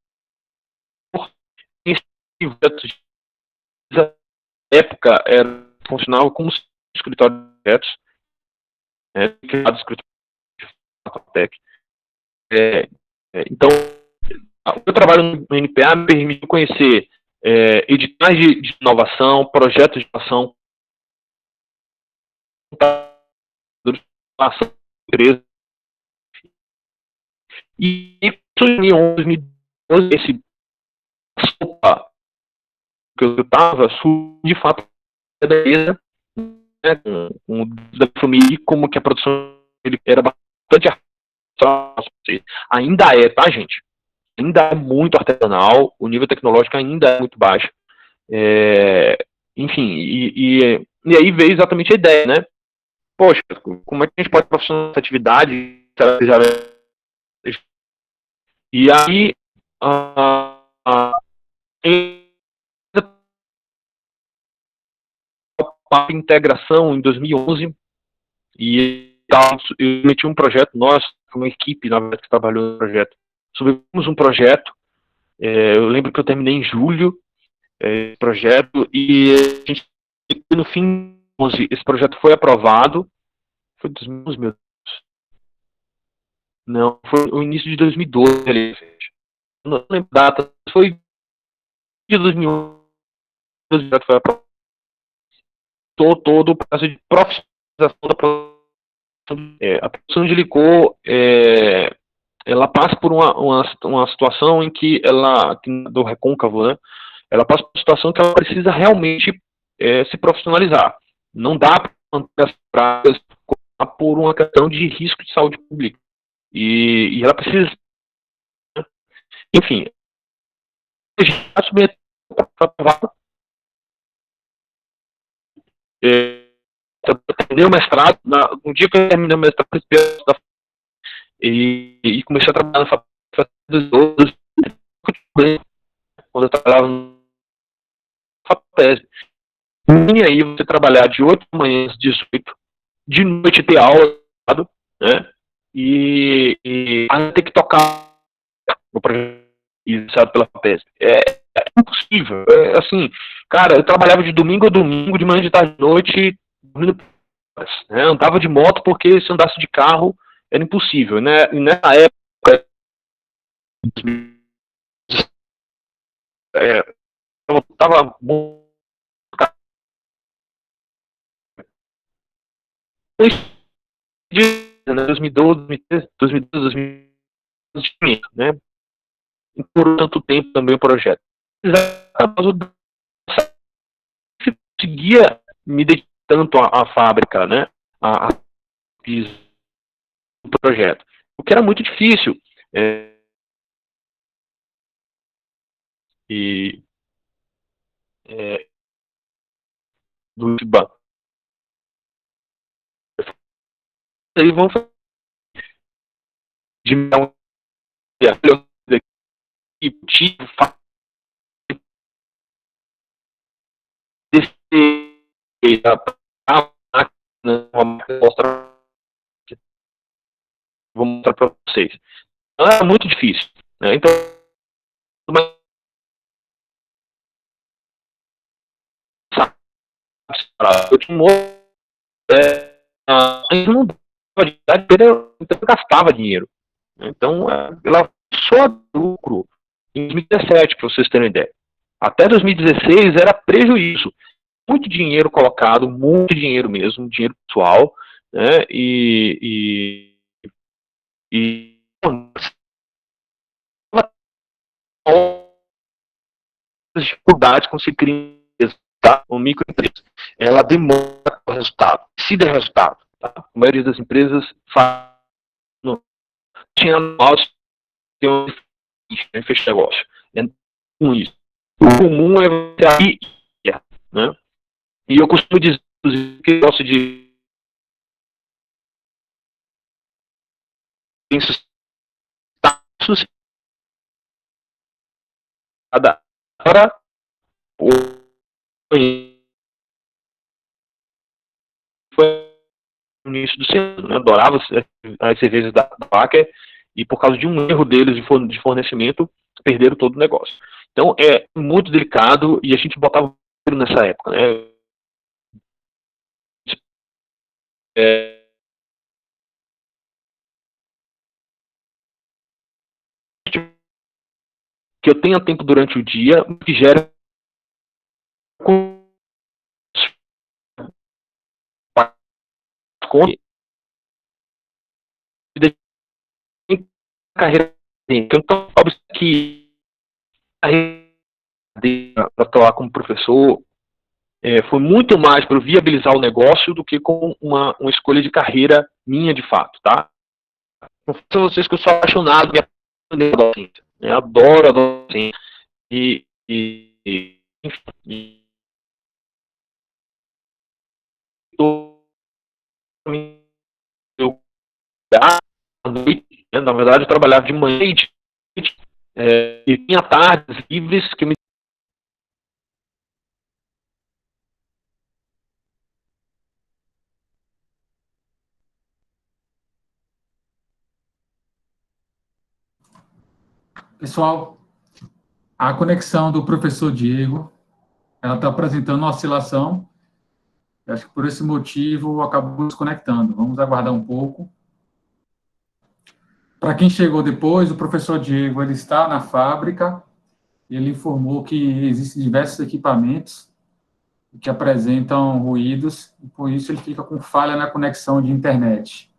Na época, funcionava como escritório de projetos, criado escritório de Fatec. Então, o meu trabalho no NPA me permitiu conhecer editais de inovação, projetos de inovação, empresa. E em 2012, esse sopa que eu estava, de fato, da empresa, né, com da família, como que a produção ele era bastante artesanal. Ainda tá, gente? Ainda é muito artesanal, o nível tecnológico ainda é muito baixo. Enfim, e aí veio exatamente a ideia, né? Poxa, como é que a gente pode profissionalizar essa atividade? E aí, a integração em 2011, e eu meti um projeto, nós, uma equipe, na verdade, que trabalhou no projeto, subimos um projeto, eu lembro que eu terminei em julho, esse projeto, e a gente, no fim de 2011, esse projeto foi aprovado, foi 2011, meu Deus, não, foi o início de 2012, não lembro a data, foi de 2011, o projeto foi aprovado, todo o processo de profissionalização da produção. A produção de licor, ela passa por uma situação em que ela, do recôncavo, né, ela passa por uma situação que ela precisa realmente se profissionalizar. Não dá para manter as pragas por uma questão de risco de saúde pública. E ela precisa, enfim, já submeter terminei o mestrado, no dia que eu terminei o mestrado, e comecei a trabalhar na faculdade quando eu trabalhava no FAPESB. E aí você trabalhar de 8 da manhã às 18, de noite ter aula, né? E ainda ter que tocar no projeto iniciado pela FAPESB. É impossível. Assim, cara, eu trabalhava de domingo a domingo, de manhã, de tarde, de noite, dormindo, né? Andava de moto porque se andasse de carro era impossível, né? E nessa época, eu estava muito 2012, 2013, né? E por tanto tempo também o projeto. Eu conseguia me dedicar tanto à fábrica, né? A do projeto, o que era muito difícil. Do IBAN. Aí vão fazer de vou mostrar para vocês. É muito difícil, né? Então, eu tinha não gastava dinheiro. Então, ela só lucro em 2017, para vocês terem ideia. Até 2016 era prejuízo. Muito dinheiro colocado, muito dinheiro mesmo, dinheiro pessoal, né? As dificuldades com se criar uma microempresa. Ela demora o resultado. Se der resultado, tá? A maioria das empresas tinha anual de fechar negócio. É com isso. O comum é você abrir, né? E eu costumo dizer que eu gosto de para o foi no início do ano, né? Adorava as cervejas da Wacker e por causa de um erro deles de fornecimento perderam todo o negócio. Então é muito delicado e a gente botava nessa época, né? Que eu tenha tempo durante o dia que gera carreira. Então, que para atuar como professor foi muito mais para viabilizar o negócio do que com uma escolha de carreira minha de fato, tá? Confesso a vocês que eu sou apaixonado pela docência, né? Adoro a docência enfim, na verdade eu trabalhava de manhã e tinha tardes livres que me Pessoal, a conexão do professor Diego, ela está apresentando uma oscilação. Acho que por esse motivo acabou desconectando. Vamos aguardar um pouco. Para quem chegou depois, o professor Diego ele está na fábrica. Ele informou que existem diversos equipamentos que apresentam ruídos, e por isso ele fica com falha na conexão de internet.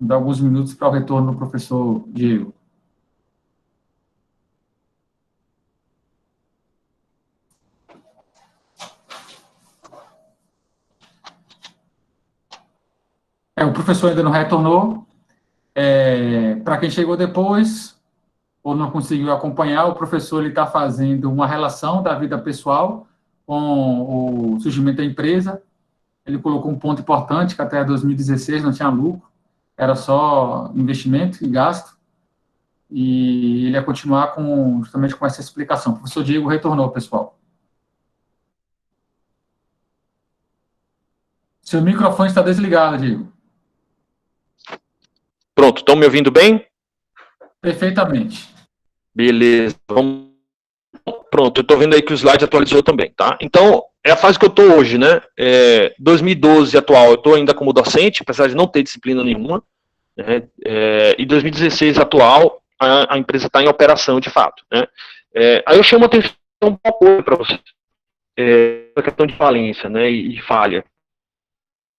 Vou dar alguns minutos para o retorno do professor Diego. O professor ainda não retornou. Para quem chegou depois ou não conseguiu acompanhar, o professor está fazendo uma relação da vida pessoal com o surgimento da empresa. Ele colocou um ponto importante, que até 2016 não tinha lucro, era só investimento e gasto, e ele ia continuar justamente com essa explicação. O professor Diego retornou, pessoal. Seu microfone está desligado, Diego. Pronto, estão me ouvindo bem? Perfeitamente. Beleza, vamos. Pronto, eu estou vendo aí que o slide atualizou também, tá? Então, é a fase que eu estou hoje, né? 2012 atual, eu estou ainda como docente, apesar de não ter disciplina nenhuma. né? Em 2016 atual, a empresa está em operação de fato, né? Aí eu chamo a atenção um pouco para vocês, a questão de falência, né, e falha,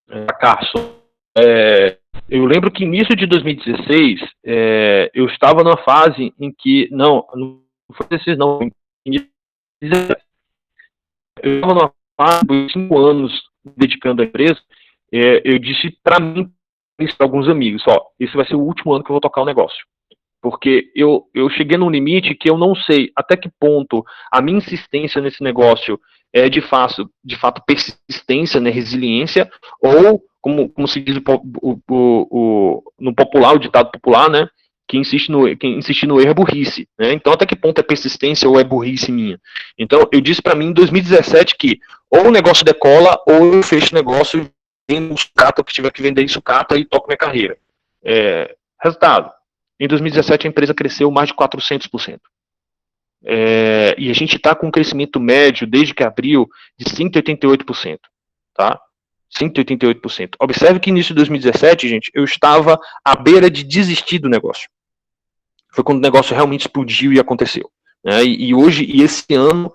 fracasso. Eu lembro que início de 2016, eu estava numa fase em que, não foi 16 não, eu estava numa fase de 5 anos dedicando à empresa, eu disse para mim, para alguns amigos, esse vai ser o último ano que eu vou tocar o negócio. Porque eu cheguei num limite que eu não sei até que ponto a minha insistência nesse negócio é de fato persistência, né, resiliência, ou, como se diz no popular, o ditado popular, né, quem insiste no erro é burrice, né? Então até que ponto é persistência ou é burrice minha? Então eu disse para mim em 2017 que ou o negócio decola ou eu fecho o negócio e vendo sucata, que tiver que vender sucata e toco minha carreira. Resultado, em 2017 a empresa cresceu mais de 400%. E a gente está com um crescimento médio desde que abriu de 188%, tá? 188%. Observe que no início de 2017, gente, eu estava à beira de desistir do negócio. Foi quando o negócio realmente explodiu e aconteceu, né? E hoje, e esse ano,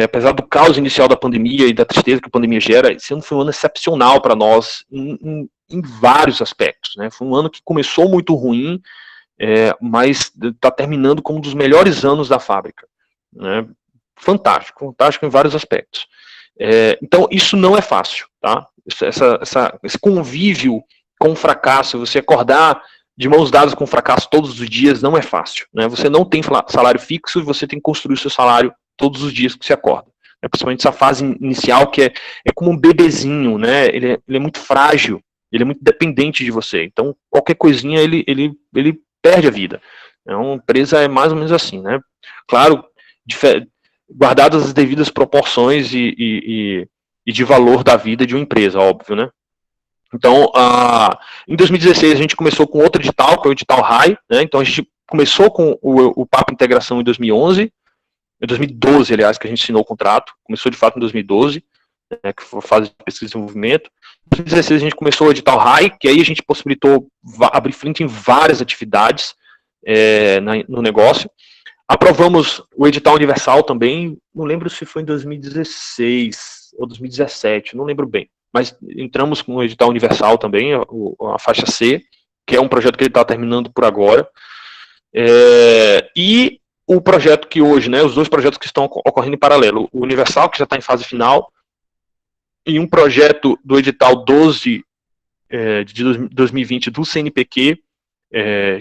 apesar do caos inicial da pandemia e da tristeza que a pandemia gera, esse ano foi um ano excepcional para nós em vários aspectos, né? Foi um ano que começou muito ruim, mas está terminando como um dos melhores anos da fábrica, né? Fantástico, fantástico em vários aspectos. Então, isso não é fácil, tá? Esse convívio com o fracasso, você acordar de mãos dadas com o fracasso todos os dias, não é fácil, né? Você não tem salário fixo e você tem que construir o seu salário todos os dias que você acorda. Principalmente essa fase inicial que é como um bebezinho, né? Ele é muito frágil, ele é muito dependente de você. Então, qualquer coisinha, ele perde a vida. Uma empresa é mais ou menos assim, né? Claro, guardadas as devidas proporções e de valor da vida de uma empresa, óbvio, né? Então, em 2016 a gente começou com outro edital, que é o edital RAI, né? Então a gente começou com o Papo Integração em 2011, em 2012, aliás, que a gente assinou o contrato, começou de fato em 2012, né, que foi a fase de pesquisa e desenvolvimento. Em 2016 a gente começou o edital RAI, que aí a gente possibilitou abrir frente em várias atividades no negócio. Aprovamos o edital universal também, não lembro se foi em 2016 ou 2017, não lembro bem, mas entramos com o edital universal também, a faixa C, que é um projeto que ele está terminando por agora, e o projeto que hoje, né, os dois projetos que estão ocorrendo em paralelo, o universal, que já está em fase final, e um projeto do edital 12 de 2020 do CNPq,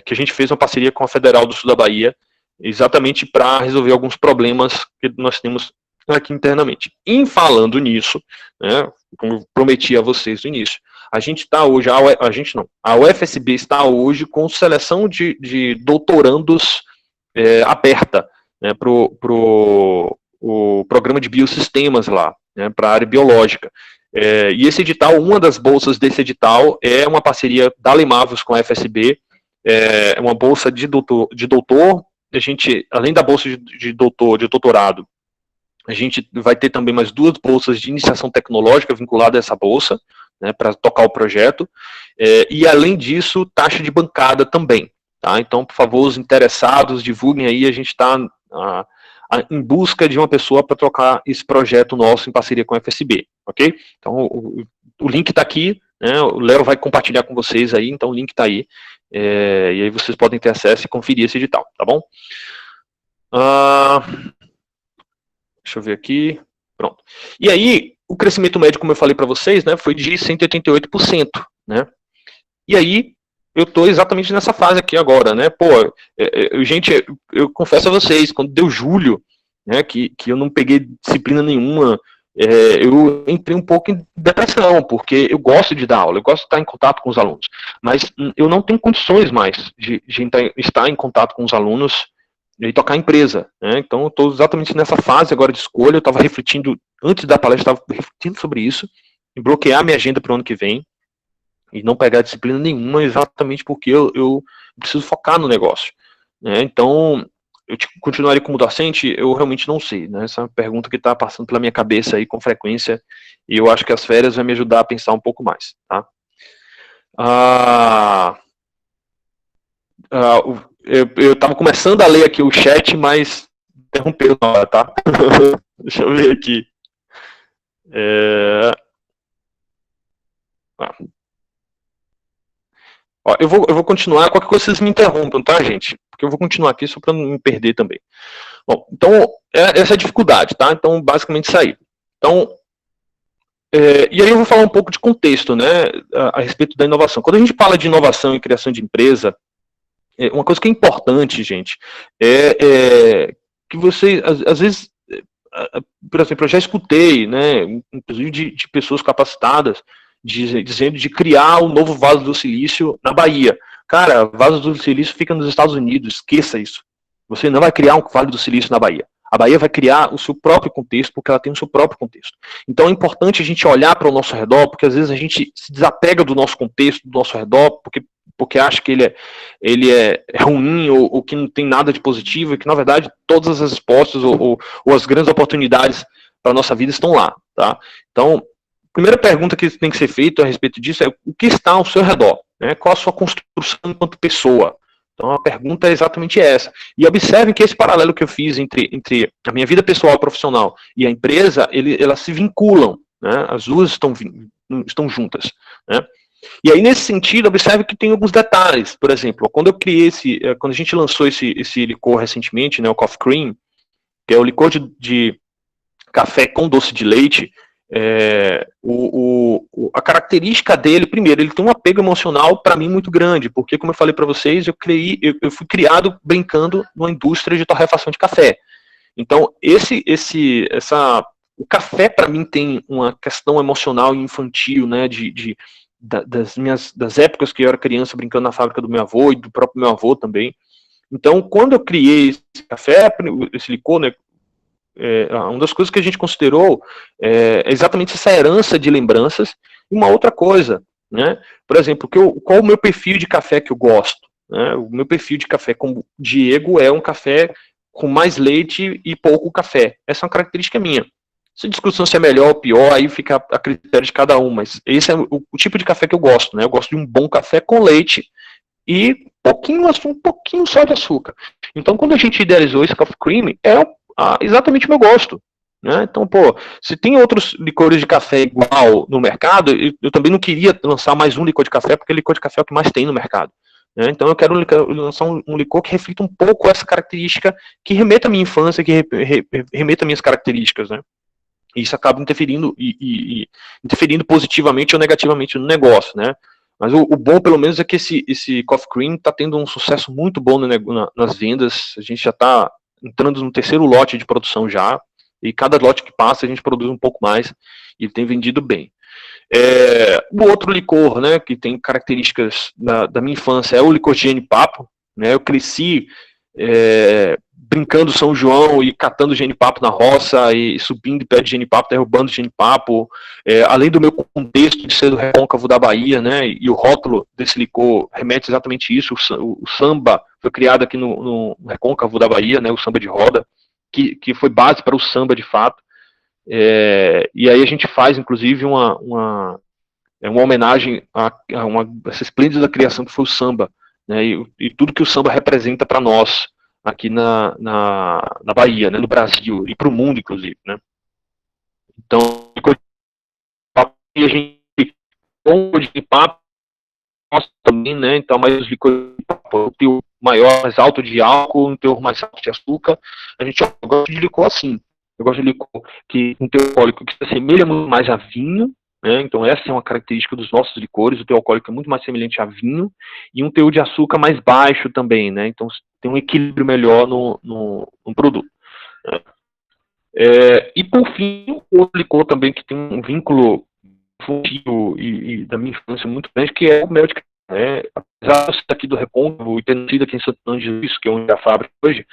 que a gente fez uma parceria com a Federal do Sul da Bahia, exatamente para resolver alguns problemas que nós temos aqui internamente. E falando nisso, né, como eu prometi a vocês no início, a gente está hoje, a UFSB está hoje com seleção de doutorandos aberta, né, para o programa de biosistemas lá, né, para a área biológica. E esse edital, uma das bolsas desse edital é uma parceria da Lemavos com a FSB, uma bolsa de doutor. A gente, além da bolsa de doutorado, a gente vai ter também mais 2 bolsas de iniciação tecnológica vinculadas a essa bolsa, né, para tocar o projeto, e além disso, taxa de bancada também, tá? Então, por favor, os interessados, divulguem aí, a gente está em busca de uma pessoa para tocar esse projeto nosso em parceria com a FSB, ok? Então, o link está aqui, né, o Léo vai compartilhar com vocês aí, então o link está aí, e aí vocês podem ter acesso e conferir esse edital, tá bom? Deixa eu ver aqui, pronto. E aí, o crescimento médio, como eu falei para vocês, né, foi de 188%, né? E aí, eu estou exatamente nessa fase aqui agora, né? Pô, gente, eu confesso a vocês, quando deu julho, né, que eu não peguei disciplina nenhuma, eu entrei um pouco em depressão, porque eu gosto de dar aula, eu gosto de estar em contato com os alunos, mas eu não tenho condições mais de estar em contato com os alunos e tocar a empresa, né? Então eu estou exatamente nessa fase agora de escolha. Eu estava refletindo, antes da palestra, estava refletindo sobre isso, em bloquear minha agenda para o ano que vem, e não pegar disciplina nenhuma, exatamente porque eu preciso focar no negócio, né? Então, eu continuarei como docente? Eu realmente não sei, né? Essa é uma pergunta que está passando pela minha cabeça aí com frequência, e eu acho que as férias vão me ajudar a pensar um pouco mais, tá? Eu estava começando a ler aqui o chat, mas interrompeu na hora, tá? Deixa eu ver aqui. Ó, eu vou continuar, qualquer coisa vocês me interrompam, tá, gente? Porque eu vou continuar aqui só para não me perder também. Bom, então, essa é a dificuldade, tá? Então, basicamente isso aí. Então, e aí eu vou falar um pouco de contexto, né, a respeito da inovação. Quando a gente fala de inovação e criação de empresa, uma coisa que é importante, gente, que você, às vezes, por exemplo, eu já escutei, né, inclusive de pessoas capacitadas, dizendo de criar o novo Vale do Silício na Bahia. Cara, Vale do Silício fica nos Estados Unidos, esqueça isso. Você não vai criar um Vale do Silício na Bahia. A Bahia vai criar o seu próprio contexto, porque ela tem o seu próprio contexto. Então é importante a gente olhar para o nosso redor, porque às vezes a gente se desapega do nosso contexto, do nosso redor, porque acha que ele é ruim ou que não tem nada de positivo, e que na verdade todas as respostas ou as grandes oportunidades para a nossa vida estão lá. Tá? Então, a primeira pergunta que tem que ser feita a respeito disso é o que está ao seu redor? Né? Qual a sua construção enquanto pessoa? Então a pergunta é exatamente essa. E observem que esse paralelo que eu fiz entre a minha vida pessoal e profissional e a empresa, elas se vinculam, né? As duas estão juntas. Né? E aí, nesse sentido, observe que tem alguns detalhes. Por exemplo, quando eu criei quando a gente lançou esse licor recentemente, né, o Coffee Cream, que é o licor de café com doce de leite, a característica dele, primeiro, ele tem um apego emocional para mim muito grande, porque, como eu falei para vocês, eu fui criado brincando numa indústria de torrefação de café. Então, o café para mim tem uma questão emocional e infantil, né, das épocas que eu era criança brincando na fábrica do meu avô e do próprio meu avô também. Então, quando eu criei esse café, esse licor, né, uma das coisas que a gente considerou é exatamente essa herança de lembranças. E uma outra coisa, né? Por exemplo, qual o meu perfil de café que eu gosto? Né? O meu perfil de café com Diego é um café com mais leite e pouco café. Essa é uma característica minha. Se a discussão se é melhor ou pior, aí fica a critério de cada um, mas esse é o tipo de café que eu gosto, né? Eu gosto de um bom café com leite e um pouquinho só de açúcar. Então, quando a gente idealizou esse Coffee Cream, exatamente o meu gosto. Né? Então, se tem outros licores de café igual no mercado, eu também não queria lançar mais um licor de café, porque licor de café é o que mais tem no mercado. Né? Então, eu quero lançar um licor que reflita um pouco essa característica, que remeta à minha infância, que remeta às minhas características. Né? E isso acaba interferindo interferindo positivamente ou negativamente no negócio. Né? Mas o bom, pelo menos, é que esse Coffee Cream está tendo um sucesso muito bom nas vendas. A gente já está entrando no terceiro lote de produção já, e cada lote que passa a gente produz um pouco mais, e tem vendido bem. O outro licor, né, que tem características da minha infância, é o licor de genipapo. Né, eu cresci brincando São João e catando genipapo na roça, e subindo em pé de genipapo, derrubando genipapo, além do meu contexto de ser do recôncavo da Bahia, né, e o rótulo desse licor remete exatamente isso. O samba foi criado aqui no recôncavo da Bahia, né, o samba de roda, que foi base para o samba de fato. E aí a gente faz, inclusive, uma homenagem a essa esplêndida criação que foi o samba, né, e tudo que o samba representa para nós aqui na Bahia, né, no Brasil e para o mundo, inclusive. Né. Então, a gente de papo também, né, então, mas os licores de papo, o teor maior, mais alto de álcool, um teor mais alto de açúcar, eu gosto de licor assim. Eu gosto de licor que um teor alcoólico que se assemelha muito mais a vinho, né? Então essa é uma característica dos nossos licores, o teor alcoólico é muito mais semelhante a vinho, e um teor de açúcar mais baixo também, né? Então tem um equilíbrio melhor no produto. E por fim, o licor também que tem um vínculo infantil e da minha infância muito grande, que é o mel de cacau. Apesar de ser aqui do Recôncavo e ter nascido aqui em Santo Antônio de Jesus, que é onde é a fábrica hoje,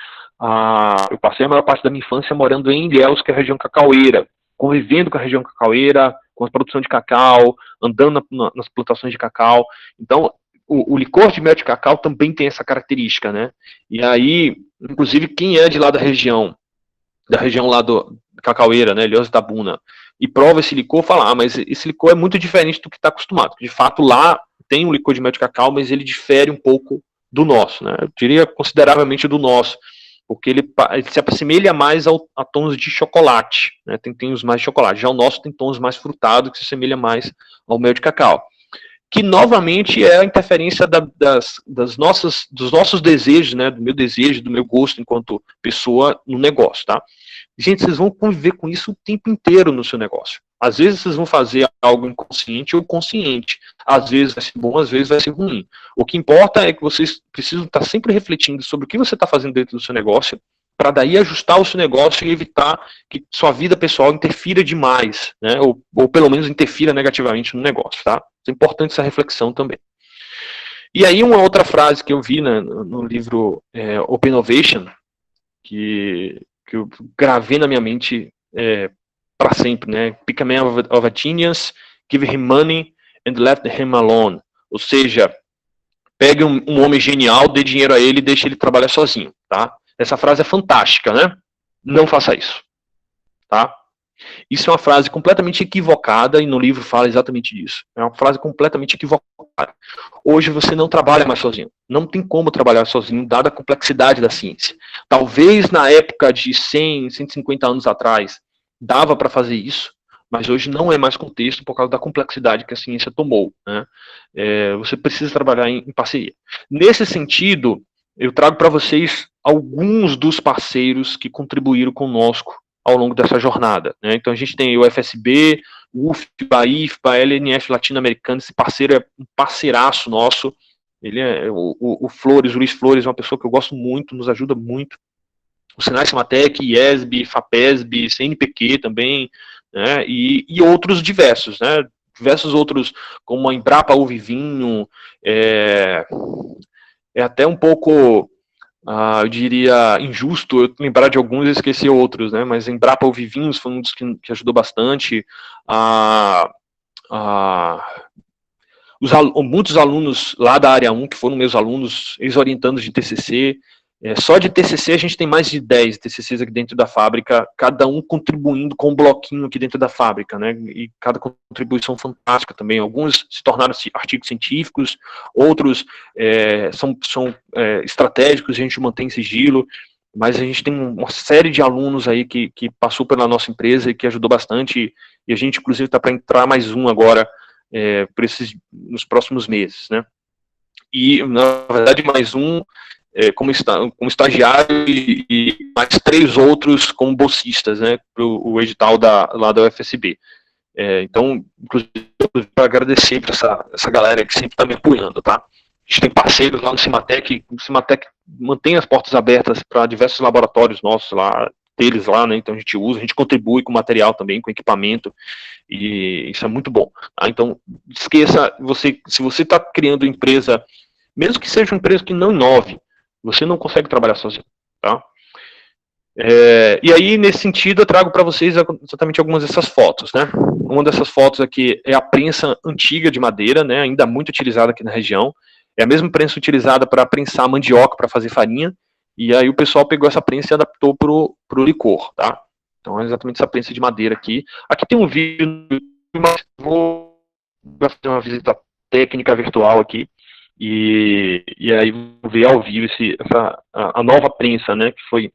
eu passei a maior parte da minha infância morando em Ilhéus, que é a região cacaueira, convivendo com a região cacaueira, com a produção de cacau, andando nas plantações de cacau. Então, o licor de mel de cacau também tem essa característica, né? E aí, inclusive, quem é de lá da região lá do cacaueira, né, Ilhéus e Itabuna, e prova esse licor, fala, mas esse licor é muito diferente do que está acostumado. De fato, lá tem um licor de mel de cacau, mas ele difere um pouco do nosso, né? Eu diria consideravelmente do nosso, porque ele se assemelha mais a tons de chocolate, né? Tem tons mais de chocolate. Já o nosso tem tons mais frutados, que se assemelha mais ao mel de cacau. Que, novamente, é a interferência dos nossos desejos, né? Do meu desejo, do meu gosto enquanto pessoa no negócio, tá? Gente, vocês vão conviver com isso o tempo inteiro no seu negócio. Às vezes vocês vão fazer algo inconsciente ou consciente. Às vezes vai ser bom, às vezes vai ser ruim. O que importa é que vocês precisam estar sempre refletindo sobre o que você está fazendo dentro do seu negócio, para daí ajustar o seu negócio e evitar que sua vida pessoal interfira demais, né? Ou pelo menos interfira negativamente no negócio, tá? É importante essa reflexão também. E aí uma outra frase que eu vi, né, no livro Open Innovation, que eu gravei na minha mente para sempre, né? Pick a man of a genius, give him money and let him alone. Ou seja, pegue um homem genial, dê dinheiro a ele e deixe ele trabalhar sozinho, tá? Essa frase é fantástica, né? Não faça isso, tá? Isso é uma frase completamente equivocada e no livro fala exatamente disso. É uma frase completamente equivocada. Hoje você não trabalha mais sozinho. Não tem como trabalhar sozinho, dada a complexidade da ciência. Talvez na época de 100, 150 anos atrás, dava para fazer isso, mas hoje não é mais contexto por causa da complexidade que a ciência tomou, né? Você precisa trabalhar em parceria. Nesse sentido, eu trago para vocês alguns dos parceiros que contribuíram conosco ao longo dessa jornada, né? Então a gente tem o FSB, o UFBA, IFBA, LNF Latino-Americana. Esse parceiro é um parceiraço nosso. Ele é o Flores, o Luiz Flores, é uma pessoa que eu gosto muito, nos ajuda muito. O Senai Cimatec, IESB, FAPESB, CNPq também, né? E outros diversos, né? Diversos outros, como a Embrapa Uva e Vinho, é até um pouco, eu diria, injusto eu lembrar de alguns e esquecer outros, né? Mas Embrapa Uva e Vinhos foi um dos que ajudou bastante. Muitos alunos lá da área 1, que foram meus alunos, ex-orientandos de TCC, só de TCC a gente tem mais de 10 TCCs aqui dentro da fábrica, cada um contribuindo com um bloquinho aqui dentro da fábrica, né? E cada contribuição fantástica também. Alguns se tornaram artigos científicos, outros são estratégicos, a gente mantém sigilo, mas a gente tem uma série de alunos aí que passou pela nossa empresa e que ajudou bastante, e a gente inclusive está para entrar mais um agora, nos próximos meses, né? E, na verdade, mais um como estagiário e mais 3 outros como bolsistas, né, para o edital lá da UFSB. Então, inclusive, para agradecer para essa galera que sempre está me apoiando, tá? A gente tem parceiros lá no Cimatec, o Cimatec mantém as portas abertas para diversos laboratórios nossos lá, deles lá, né? Então a gente contribui com material também, com equipamento, e isso é muito bom, tá? Então, esqueça, se você está criando empresa, mesmo que seja uma empresa que não inove, você não consegue trabalhar sozinho, tá? E aí, nesse sentido, eu trago para vocês exatamente algumas dessas fotos, né? Uma dessas fotos aqui é a prensa antiga de madeira, né? Ainda muito utilizada aqui na região. É a mesma prensa utilizada para prensar mandioca para fazer farinha. E aí o pessoal pegou essa prensa e adaptou pro licor, tá? Então é exatamente essa prensa de madeira aqui. Aqui tem um vídeo, mas vou fazer uma visita técnica virtual aqui. E aí vou ver ao vivo a nova prensa, né, que foi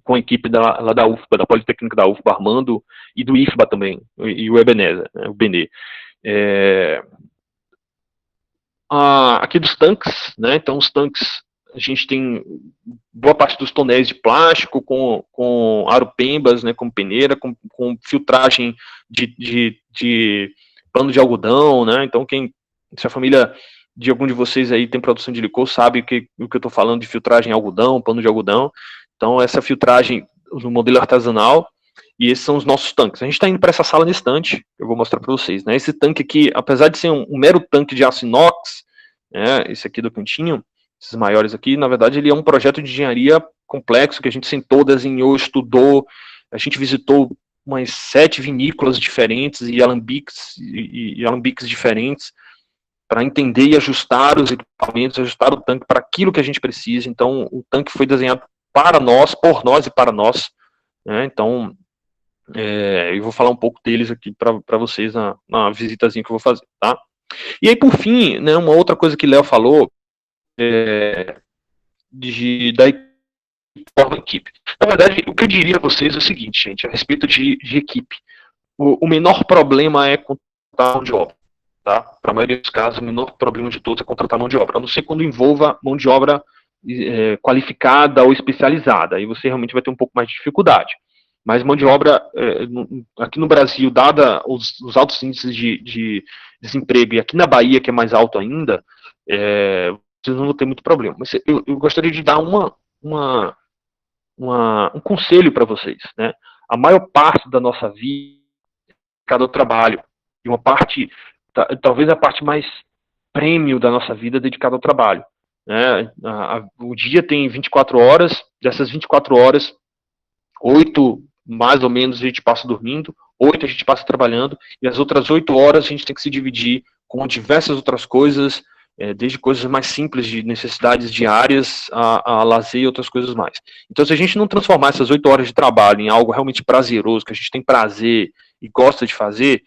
com a equipe lá da UFBA, da Politécnica da UFBA, Armando, e do IFBA também, e o Ebenezer, né, o Benê. Aqui dos tanques, né, então os tanques, a gente tem boa parte dos tonéis de plástico, com aropembas, né, com peneira, com filtragem de pano de algodão, né, então se a família de algum de vocês aí tem produção de licor, sabe o que eu estou falando de filtragem em algodão, pano de algodão. Então, essa filtragem no modelo artesanal, e esses são os nossos tanques. A gente está indo para essa sala na estante, eu vou mostrar para vocês, né? Esse tanque aqui, apesar de ser um mero tanque de aço inox, né, esse aqui do cantinho, esses maiores aqui, na verdade, ele é um projeto de engenharia complexo, que a gente sentou, desenhou, estudou, a gente visitou umas 7 vinícolas diferentes e alambiques diferentes, para entender e ajustar os equipamentos, ajustar o tanque para aquilo que a gente precisa. Então, o tanque foi desenhado para nós, por nós e para nós, né? Então, eu vou falar um pouco deles aqui para vocês na visitazinha que eu vou fazer, tá? E aí, por fim, né, uma outra coisa que Léo falou, da equipe. Na verdade, o que eu diria a vocês é o seguinte, gente, a respeito de equipe. O menor problema é contratar mão de obra. Tá? Para a maioria dos casos, o menor problema de todos é contratar mão de obra, a não ser quando envolva mão de obra qualificada ou especializada. Aí você realmente vai ter um pouco mais de dificuldade. Mas mão de obra, aqui no Brasil, dada os altos índices de desemprego, e aqui na Bahia, que é mais alto ainda, vocês não vão ter muito problema. Mas eu gostaria de dar um conselho para vocês. Né? A maior parte da nossa vida é dedicada ao trabalho. E uma parte, talvez a parte mais prêmio da nossa vida é dedicada ao trabalho. Né? O dia tem 24 horas, dessas 24 horas, 8 mais ou menos a gente passa dormindo, 8 a gente passa trabalhando, e as outras 8 horas a gente tem que se dividir com diversas outras coisas, desde coisas mais simples de necessidades diárias a lazer e outras coisas mais. Então, se a gente não transformar essas 8 horas de trabalho em algo realmente prazeroso, que a gente tem prazer e gosta de fazer,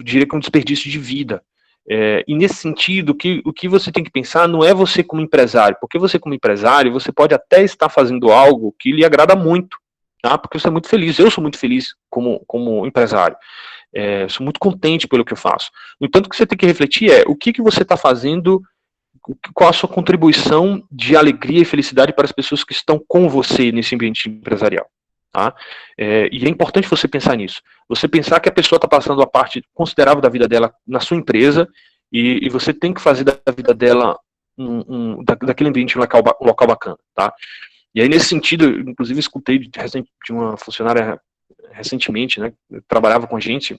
diria que é um desperdício de vida. E nesse sentido, o que você tem que pensar não é você como empresário, porque você como empresário, você pode até estar fazendo algo que lhe agrada muito, tá? Porque você é muito feliz, eu sou muito feliz como empresário, sou muito contente pelo que eu faço. No entanto, o que você tem que refletir o que você está fazendo, qual a sua contribuição de alegria e felicidade para as pessoas que estão com você nesse ambiente empresarial. Tá? E é importante você pensar nisso. Você pensar que a pessoa está passando uma parte considerável da vida dela na sua empresa e você tem que fazer da vida dela daquele ambiente um local bacana. Tá? E aí, nesse sentido, eu, inclusive, escutei de uma funcionária recentemente, né, que trabalhava com a gente,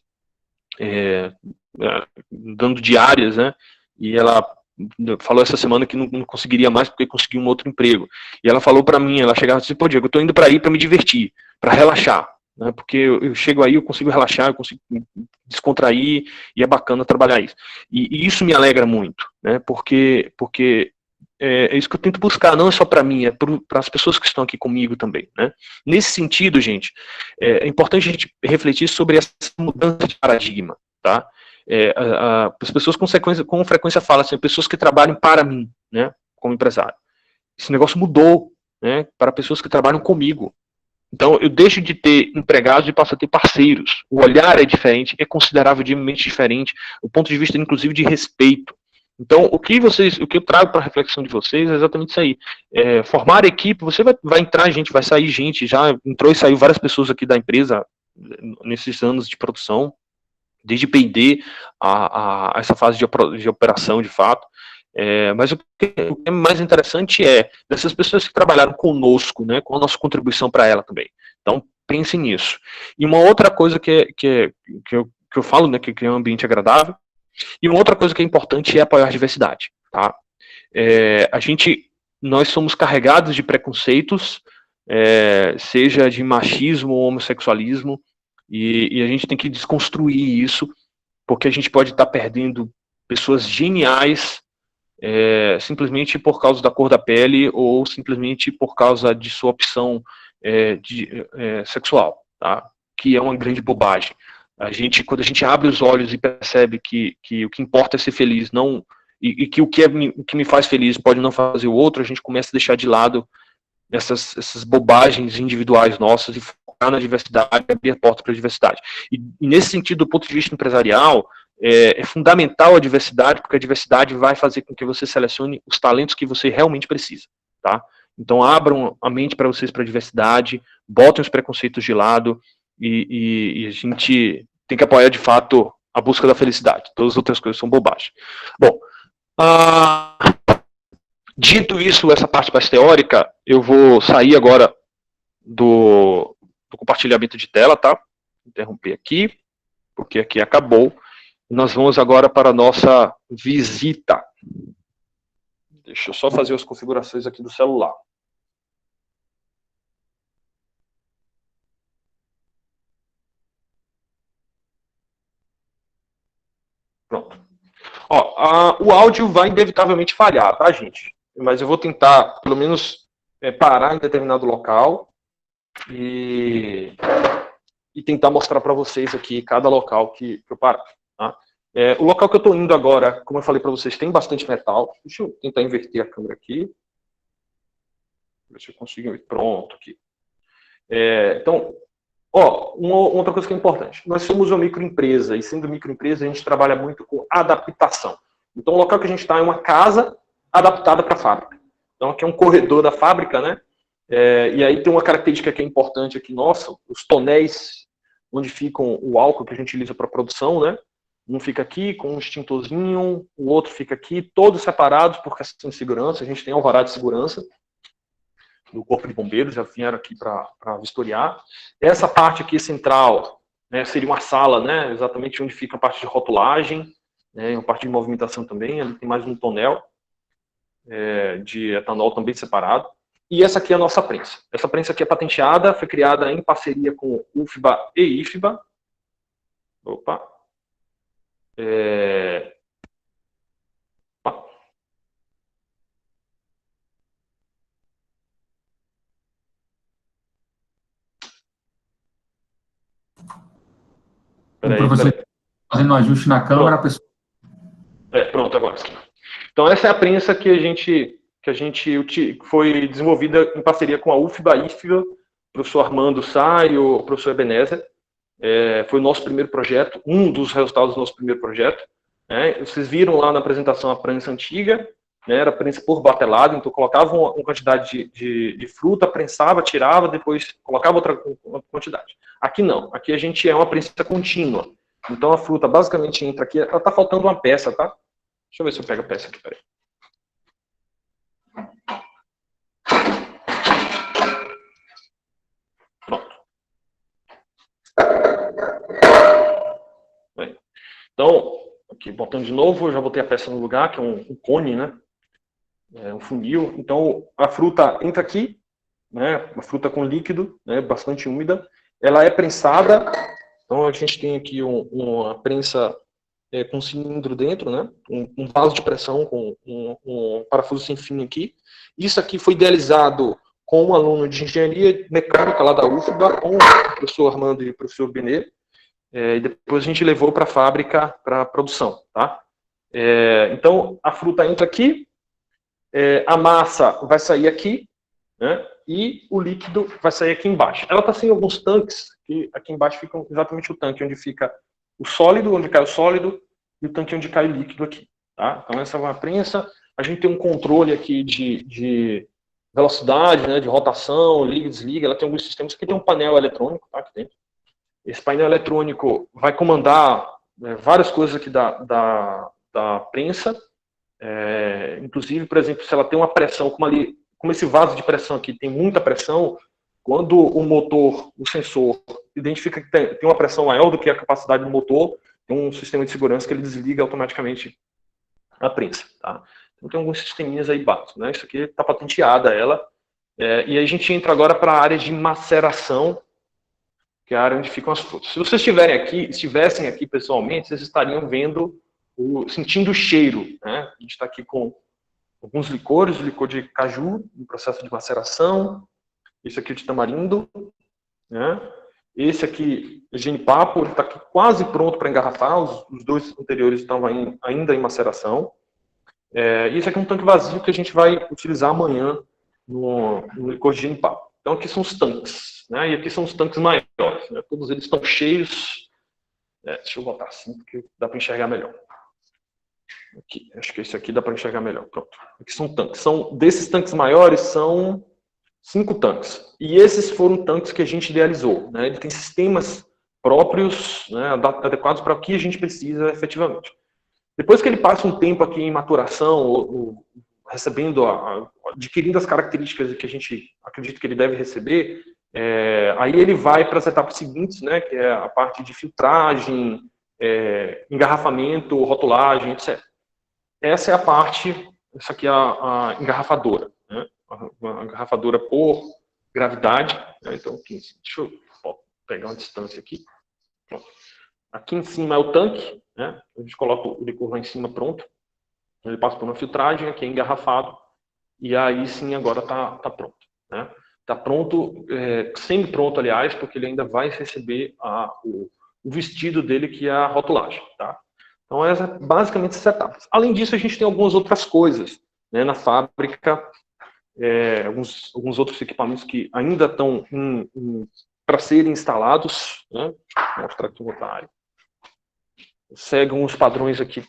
dando diárias, né, e ela falou essa semana que não conseguiria mais porque conseguiu um outro emprego. E ela falou para mim, ela chegava e disse, pô, Diego, eu tô indo para aí para me divertir, para relaxar, né, porque eu chego aí, eu consigo relaxar, eu consigo descontrair, e é bacana trabalhar isso. E isso me alegra muito, né, porque é isso que eu tento buscar, não é só para mim, é para as pessoas que estão aqui comigo também, né. Nesse sentido, gente, é importante a gente refletir sobre essa mudança de paradigma, tá? As pessoas com frequência falam assim, pessoas que trabalham para mim, né, como empresário. Esse negócio mudou, né, para pessoas que trabalham comigo. Então, eu deixo de ter empregados e passo a ter parceiros. O olhar é diferente, é consideravelmente diferente, o ponto de vista, inclusive, de respeito. Então, o que eu trago para a reflexão de vocês é exatamente isso aí. Formar equipe, você vai entrar gente, vai sair gente, já entrou e saiu várias pessoas aqui da empresa nesses anos de produção, desde P&D a essa fase de operação, de fato. Mas o que é mais interessante dessas pessoas que trabalharam conosco, né, com a nossa contribuição para ela também. Então, pense nisso. E uma outra coisa que eu falo, né, que é um ambiente agradável, e uma outra coisa que é importante é apoiar a diversidade. Tá? Nós somos carregados de preconceitos, seja de machismo ou homossexualismo, e a gente tem que desconstruir isso, porque a gente pode estar perdendo pessoas geniais simplesmente por causa da cor da pele ou simplesmente por causa de sua opção sexual, tá? Que é uma grande bobagem. Quando a gente abre os olhos e percebe que o que importa é ser feliz, e que o que me faz feliz pode não fazer o outro, a gente começa a deixar de lado essas bobagens individuais nossas e focar na diversidade, abrir a porta para a diversidade. E nesse sentido, do ponto de vista empresarial, é fundamental a diversidade, porque a diversidade vai fazer com que você selecione os talentos que você realmente precisa, tá? Então, abram a mente para vocês para a diversidade, botem os preconceitos de lado e a gente tem que apoiar, de fato, a busca da felicidade. Todas as outras coisas são bobagem. Bom, dito isso, essa parte mais teórica, eu vou sair agora do compartilhamento de tela, tá? Interromper aqui, porque aqui acabou. Nós vamos agora para a nossa visita. Deixa eu só fazer as configurações aqui do celular. Pronto. O áudio vai inevitavelmente falhar, tá, gente? Mas eu vou tentar, pelo menos, parar em determinado local e tentar mostrar para vocês aqui cada local que eu parar. Tá? O local que eu estou indo agora, como eu falei para vocês, tem bastante metal. Deixa eu tentar inverter a câmera aqui. Ver se eu consigo. Pronto, aqui. Então, uma outra coisa que é importante. Nós somos uma microempresa, e sendo microempresa, a gente trabalha muito com adaptação. Então, o local que a gente está é uma casa adaptada para a fábrica. Então, aqui é um corredor da fábrica, né? E aí tem uma característica que é importante aqui nossa, os tonéis onde ficam o álcool que a gente utiliza para produção, né? Um fica aqui com um extintorzinho, o outro fica aqui, todos separados por questão de segurança. A gente tem alvará de segurança do Corpo de Bombeiros, já vieram aqui para vistoriar. Essa parte aqui central, né, seria uma sala, né, exatamente onde fica a parte de rotulagem, né, a parte de movimentação também. Ali tem mais um tonel de etanol também separado. E essa aqui é a nossa prensa. Essa prensa aqui é patenteada, foi criada em parceria com UFBA e IFBA. Opa! O professor fazendo um ajuste na câmera, a pessoa... Pronto, agora sim. Então, essa é a prensa que a gente foi desenvolvida em parceria com a UFBA e IFBA, o professor Armando Sá e o professor Ebenezer. Foi o nosso primeiro projeto, um dos resultados do nosso primeiro projeto. Vocês viram lá na apresentação a prensa antiga, né, era prensa por batelado, então colocava uma quantidade de fruta, prensava, tirava, depois colocava outra quantidade. Aqui não, aqui a gente é uma prensa contínua. Então a fruta basicamente entra aqui, ela tá faltando uma peça, tá? Deixa eu ver se eu pego a peça aqui, peraí. Pronto. Bem, então, aqui botando de novo, eu já botei a peça no lugar, que é um cone, né? Um funil. Então a fruta entra aqui, né? Uma fruta com líquido, né? Bastante úmida. Ela é prensada. Então a gente tem aqui uma prensa com cilindro dentro, né? Um vaso de pressão com um parafuso sem fim aqui. Isso aqui foi idealizado com um aluno de engenharia mecânica lá da UFBA, com o professor Armando e o professor Benê. E depois a gente levou para a fábrica para produção, tá? Então a fruta entra aqui. A massa vai sair aqui, né, e o líquido vai sair aqui embaixo. Ela está sem alguns tanques, que aqui embaixo fica exatamente o tanque onde fica o sólido, onde cai o sólido, e o tanque onde cai o líquido aqui. Tá? Então essa é uma prensa. A gente tem um controle aqui de velocidade, né, de rotação, liga e desliga. Ela tem alguns sistemas. Aqui tem um painel eletrônico, tá, aqui dentro. Esse painel eletrônico vai comandar várias coisas aqui da prensa. Inclusive, por exemplo, se ela tem uma pressão, como esse vaso de pressão aqui tem muita pressão, quando o motor, o sensor, identifica que tem uma pressão maior do que a capacidade do motor, tem um sistema de segurança que ele desliga automaticamente a prensa. Tá? Então tem alguns sisteminhas aí básicos, né? Isso aqui está patenteada ela. E aí a gente entra agora para a área de maceração, que é a área onde ficam as frutas. Se vocês estivessem aqui pessoalmente, vocês estariam vendo, sentindo o cheiro, né? A gente está aqui com alguns licores, o licor de caju, em processo de maceração, esse aqui de tamarindo, né? Esse aqui é genipapo, ele está aqui quase pronto para engarrafar, os dois anteriores estavam ainda em maceração. E esse aqui é um tanque vazio que a gente vai utilizar amanhã no licor de genipapo. Então aqui são os tanques, né? E aqui são os tanques maiores, né? Todos eles estão cheios. Deixa eu botar assim, porque dá para enxergar melhor. Aqui, acho que esse aqui dá para enxergar melhor. Pronto. Aqui são tanques. Desses tanques maiores, são 5 tanques. E esses foram tanques que a gente idealizou, né? Ele tem sistemas próprios, né, adequados para o que a gente precisa efetivamente. Depois que ele passa um tempo aqui em maturação, adquirindo as características que a gente acredita que ele deve receber, aí ele vai para as etapas seguintes, né, que é a parte de filtragem, engarrafamento, rotulagem, etc. Essa é a parte, essa aqui é a engarrafadora, né? Uma engarrafadora por gravidade, né? Então, aqui, deixa eu pegar uma distância aqui. Pronto. Aqui em cima é o tanque, né? A gente coloca o licor lá em cima pronto. Ele passa por uma filtragem, aqui é engarrafado, e aí sim agora está pronto, né? Está pronto, semi-pronto, aliás, porque ele ainda vai receber o vestido dele, que é a rotulagem, tá? Então, basicamente essas etapas. Além disso, a gente tem algumas outras coisas, né, na fábrica, alguns outros equipamentos que ainda estão para serem instalados, né? Vou mostrar aqui outra área. Seguem os padrões aqui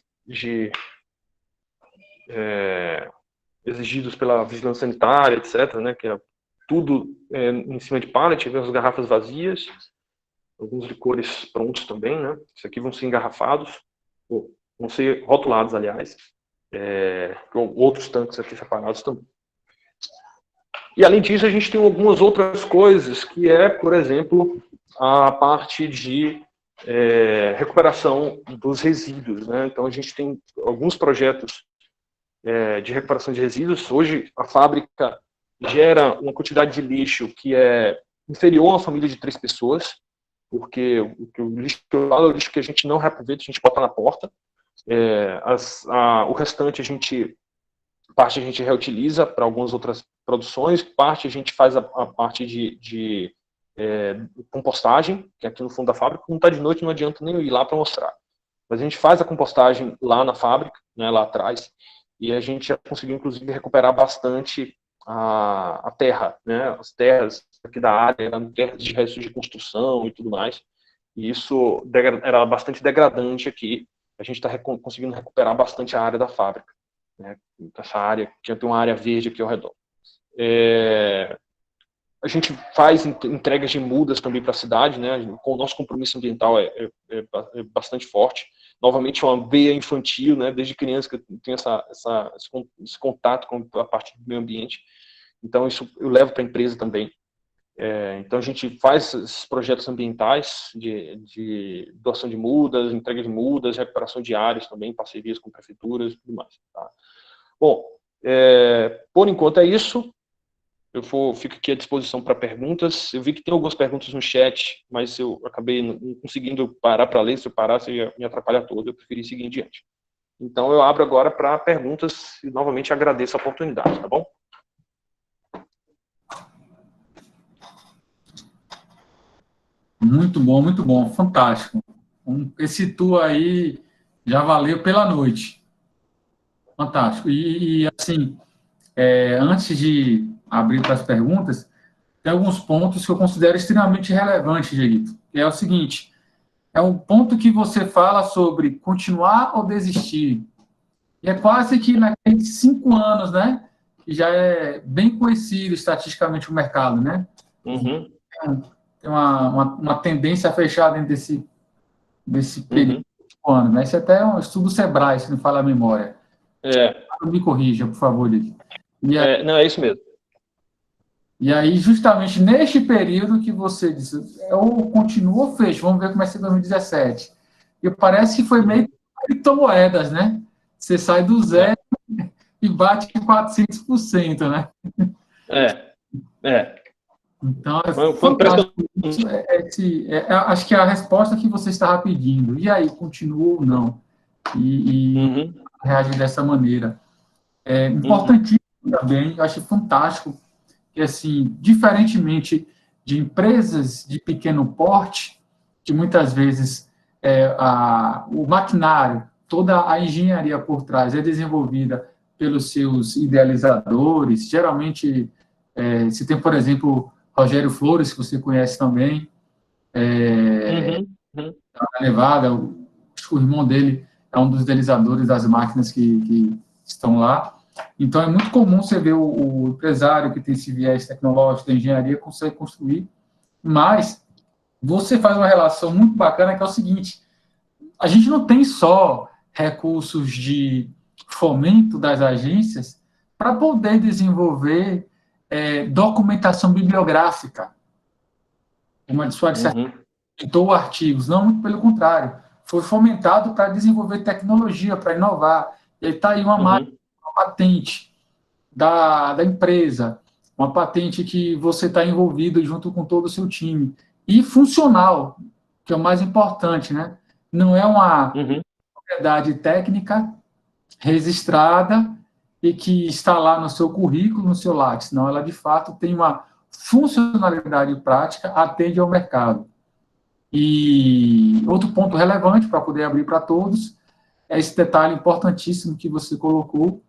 exigidos pela vigilância sanitária, etc., né, que é tudo em cima de pallet, vem as garrafas vazias, alguns licores prontos também, né? Isso aqui vão ser engarrafados, vão ser rotulados, aliás, com outros tanques aqui separados também. E além disso, a gente tem algumas outras coisas, que por exemplo, a parte de recuperação dos resíduos, né? Então a gente tem alguns projetos de recuperação de resíduos. Hoje a fábrica gera uma quantidade de lixo que é inferior a uma família de 3 pessoas, porque o lixo é o lixo que a gente não reaproveita, a gente bota na porta. O restante parte a gente reutiliza para algumas outras produções, parte a gente faz a parte de compostagem, que é aqui no fundo da fábrica. Como está de noite, não adianta nem eu ir lá para mostrar. Mas a gente faz a compostagem lá na fábrica, né, lá atrás, e a gente já conseguiu, inclusive, recuperar bastante a terra, né, as terras aqui da área, eram terras de restos de construção e tudo mais, e isso era bastante degradante aqui. A gente está conseguindo recuperar bastante a área da fábrica, né, essa área, que tem uma área verde aqui ao redor. A gente faz entregas de mudas também para a cidade, né, com o nosso compromisso ambiental é bastante forte. Novamente, uma veia infantil, né, desde criança que eu tenho esse contato com a parte do meio ambiente. Então, isso eu levo para a empresa também. Então, a gente faz esses projetos ambientais de doação de mudas, entrega de mudas, recuperação de áreas também, parcerias com prefeituras e tudo mais. Tá? Bom, por enquanto é isso. Eu fico aqui à disposição para perguntas. Eu vi que tem algumas perguntas no chat, mas eu acabei não conseguindo parar para ler. Se eu parasse, eu ia me atrapalhar todo. Eu preferi seguir em diante. Então, eu abro agora para perguntas e, novamente, agradeço a oportunidade, tá bom? Muito bom, fantástico. Esse tour aí já valeu pela noite. Fantástico. E assim, antes de abrir para as perguntas, tem alguns pontos que eu considero extremamente relevantes, Dieguito. É o seguinte, é um ponto que você fala sobre continuar ou desistir. E é quase que naqueles 5 anos, né? Que já é bem conhecido estatisticamente o mercado, né? Uhum. Tem uma tendência a fechar dentro desse período de 5 anos. Né? Isso até é um estudo Sebrae, se não fala a memória. Me corrija, por favor, Dieguito. Não, é isso mesmo. E aí, justamente neste período que você disse, ou continua ou fecha, vamos ver como é que vai ser 2017. E parece que foi meio criptomoedas, né? Você sai do zero e bate 400%, né? Então, fantástico. Acho que é a resposta que você estava pedindo. E aí, continua ou não? E reagir dessa maneira. É importantíssimo também, eu acho fantástico que, assim, diferentemente de empresas de pequeno porte, que muitas vezes o maquinário, toda a engenharia por trás é desenvolvida pelos seus idealizadores, geralmente, se tem, por exemplo, Rogério Flores, que você conhece também, na Nevada, acho que o irmão dele é um dos idealizadores das máquinas que estão lá. Então, é muito comum você ver o empresário que tem esse viés tecnológico da engenharia consegue construir, mas você faz uma relação muito bacana, que é o seguinte, a gente não tem só recursos de fomento das agências para poder desenvolver documentação bibliográfica, uma de sua dissertação, editou artigos, não, muito pelo contrário, foi fomentado para desenvolver tecnologia, para inovar, e aí está aí uma patente da empresa, uma patente que você está envolvido junto com todo o seu time, e funcional, que é o mais importante, né? Não é uma propriedade técnica registrada e que está lá no seu currículo, no seu Lattes, não, ela de fato tem uma funcionalidade prática, atende ao mercado. E outro ponto relevante para poder abrir para todos é esse detalhe importantíssimo que você colocou,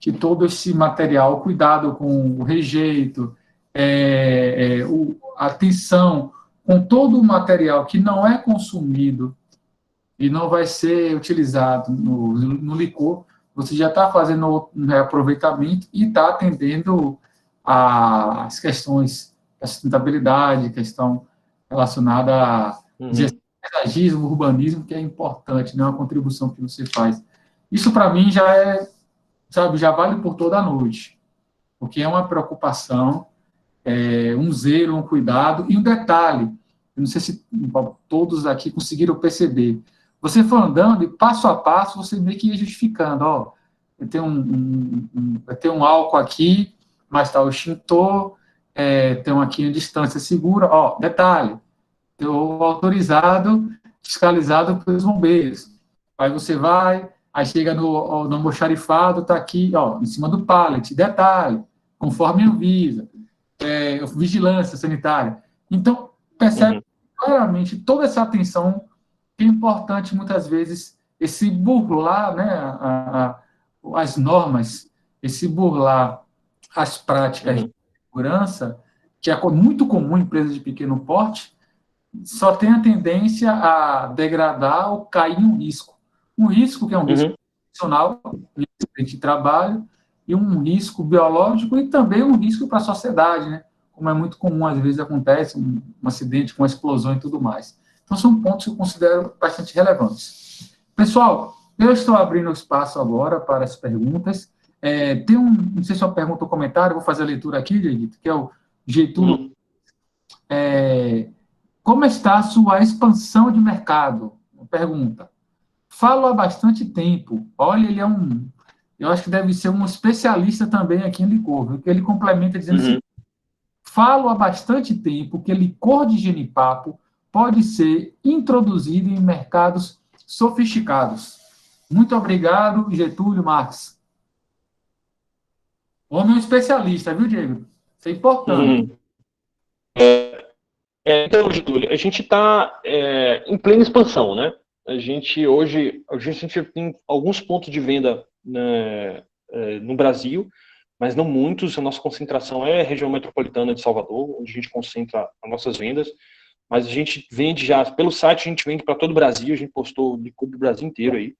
que todo esse material, cuidado com o rejeito, a atenção com todo o material que não é consumido e não vai ser utilizado no licor, você já está fazendo um reaproveitamento e está atendendo às questões da sustentabilidade, questão relacionada a paisagismo, urbanismo, que é importante, né, uma contribuição que você faz. Isso, para mim, já é, sabe, já vale por toda a noite, porque é uma preocupação, um zelo, um cuidado, e um detalhe, eu não sei se todos aqui conseguiram perceber, você foi andando e passo a passo você meio que ia justificando, ó, vai ter um álcool aqui, mas está o extintor, tem aqui uma distância segura, ó, detalhe, autorizado, fiscalizado pelos bombeiros. Aí você vai, aí chega no almoxarifado, está aqui, ó, em cima do pallet, detalhe, conforme a Anvisa, vigilância sanitária. Então, percebe claramente toda essa atenção que é importante, muitas vezes, esse burlar, né, as normas, esse burlar as práticas de segurança, que é muito comum em empresas de pequeno porte, só tem a tendência a degradar ou cair em um risco. Um risco que é um risco profissional, um acidente de trabalho, e um risco biológico e também um risco para a sociedade, né? Como é muito comum, às vezes acontece um acidente com uma explosão e tudo mais. Então, são pontos que eu considero bastante relevantes. Pessoal, eu estou abrindo o espaço agora para as perguntas. Não sei se é uma pergunta ou comentário, vou fazer a leitura aqui, Diego, que é o Getúlio. Como está a sua expansão de mercado? Pergunta. Falo há bastante tempo. Olha, ele eu acho que deve ser um especialista também aqui em licor, viu? Que ele complementa dizendo assim, falo há bastante tempo que licor de genipapo pode ser introduzido em mercados sofisticados. Muito obrigado, Getúlio Marques. Homem especialista, viu, Diego? Isso é importante. Então, Getúlio, a gente está em plena expansão, né? Hoje a gente tem alguns pontos de venda, né, no Brasil, mas não muitos. A nossa concentração é a região metropolitana de Salvador, onde a gente concentra as nossas vendas, mas a gente vende já, pelo site a gente vende para todo o Brasil, a gente postou licor do Brasil inteiro aí,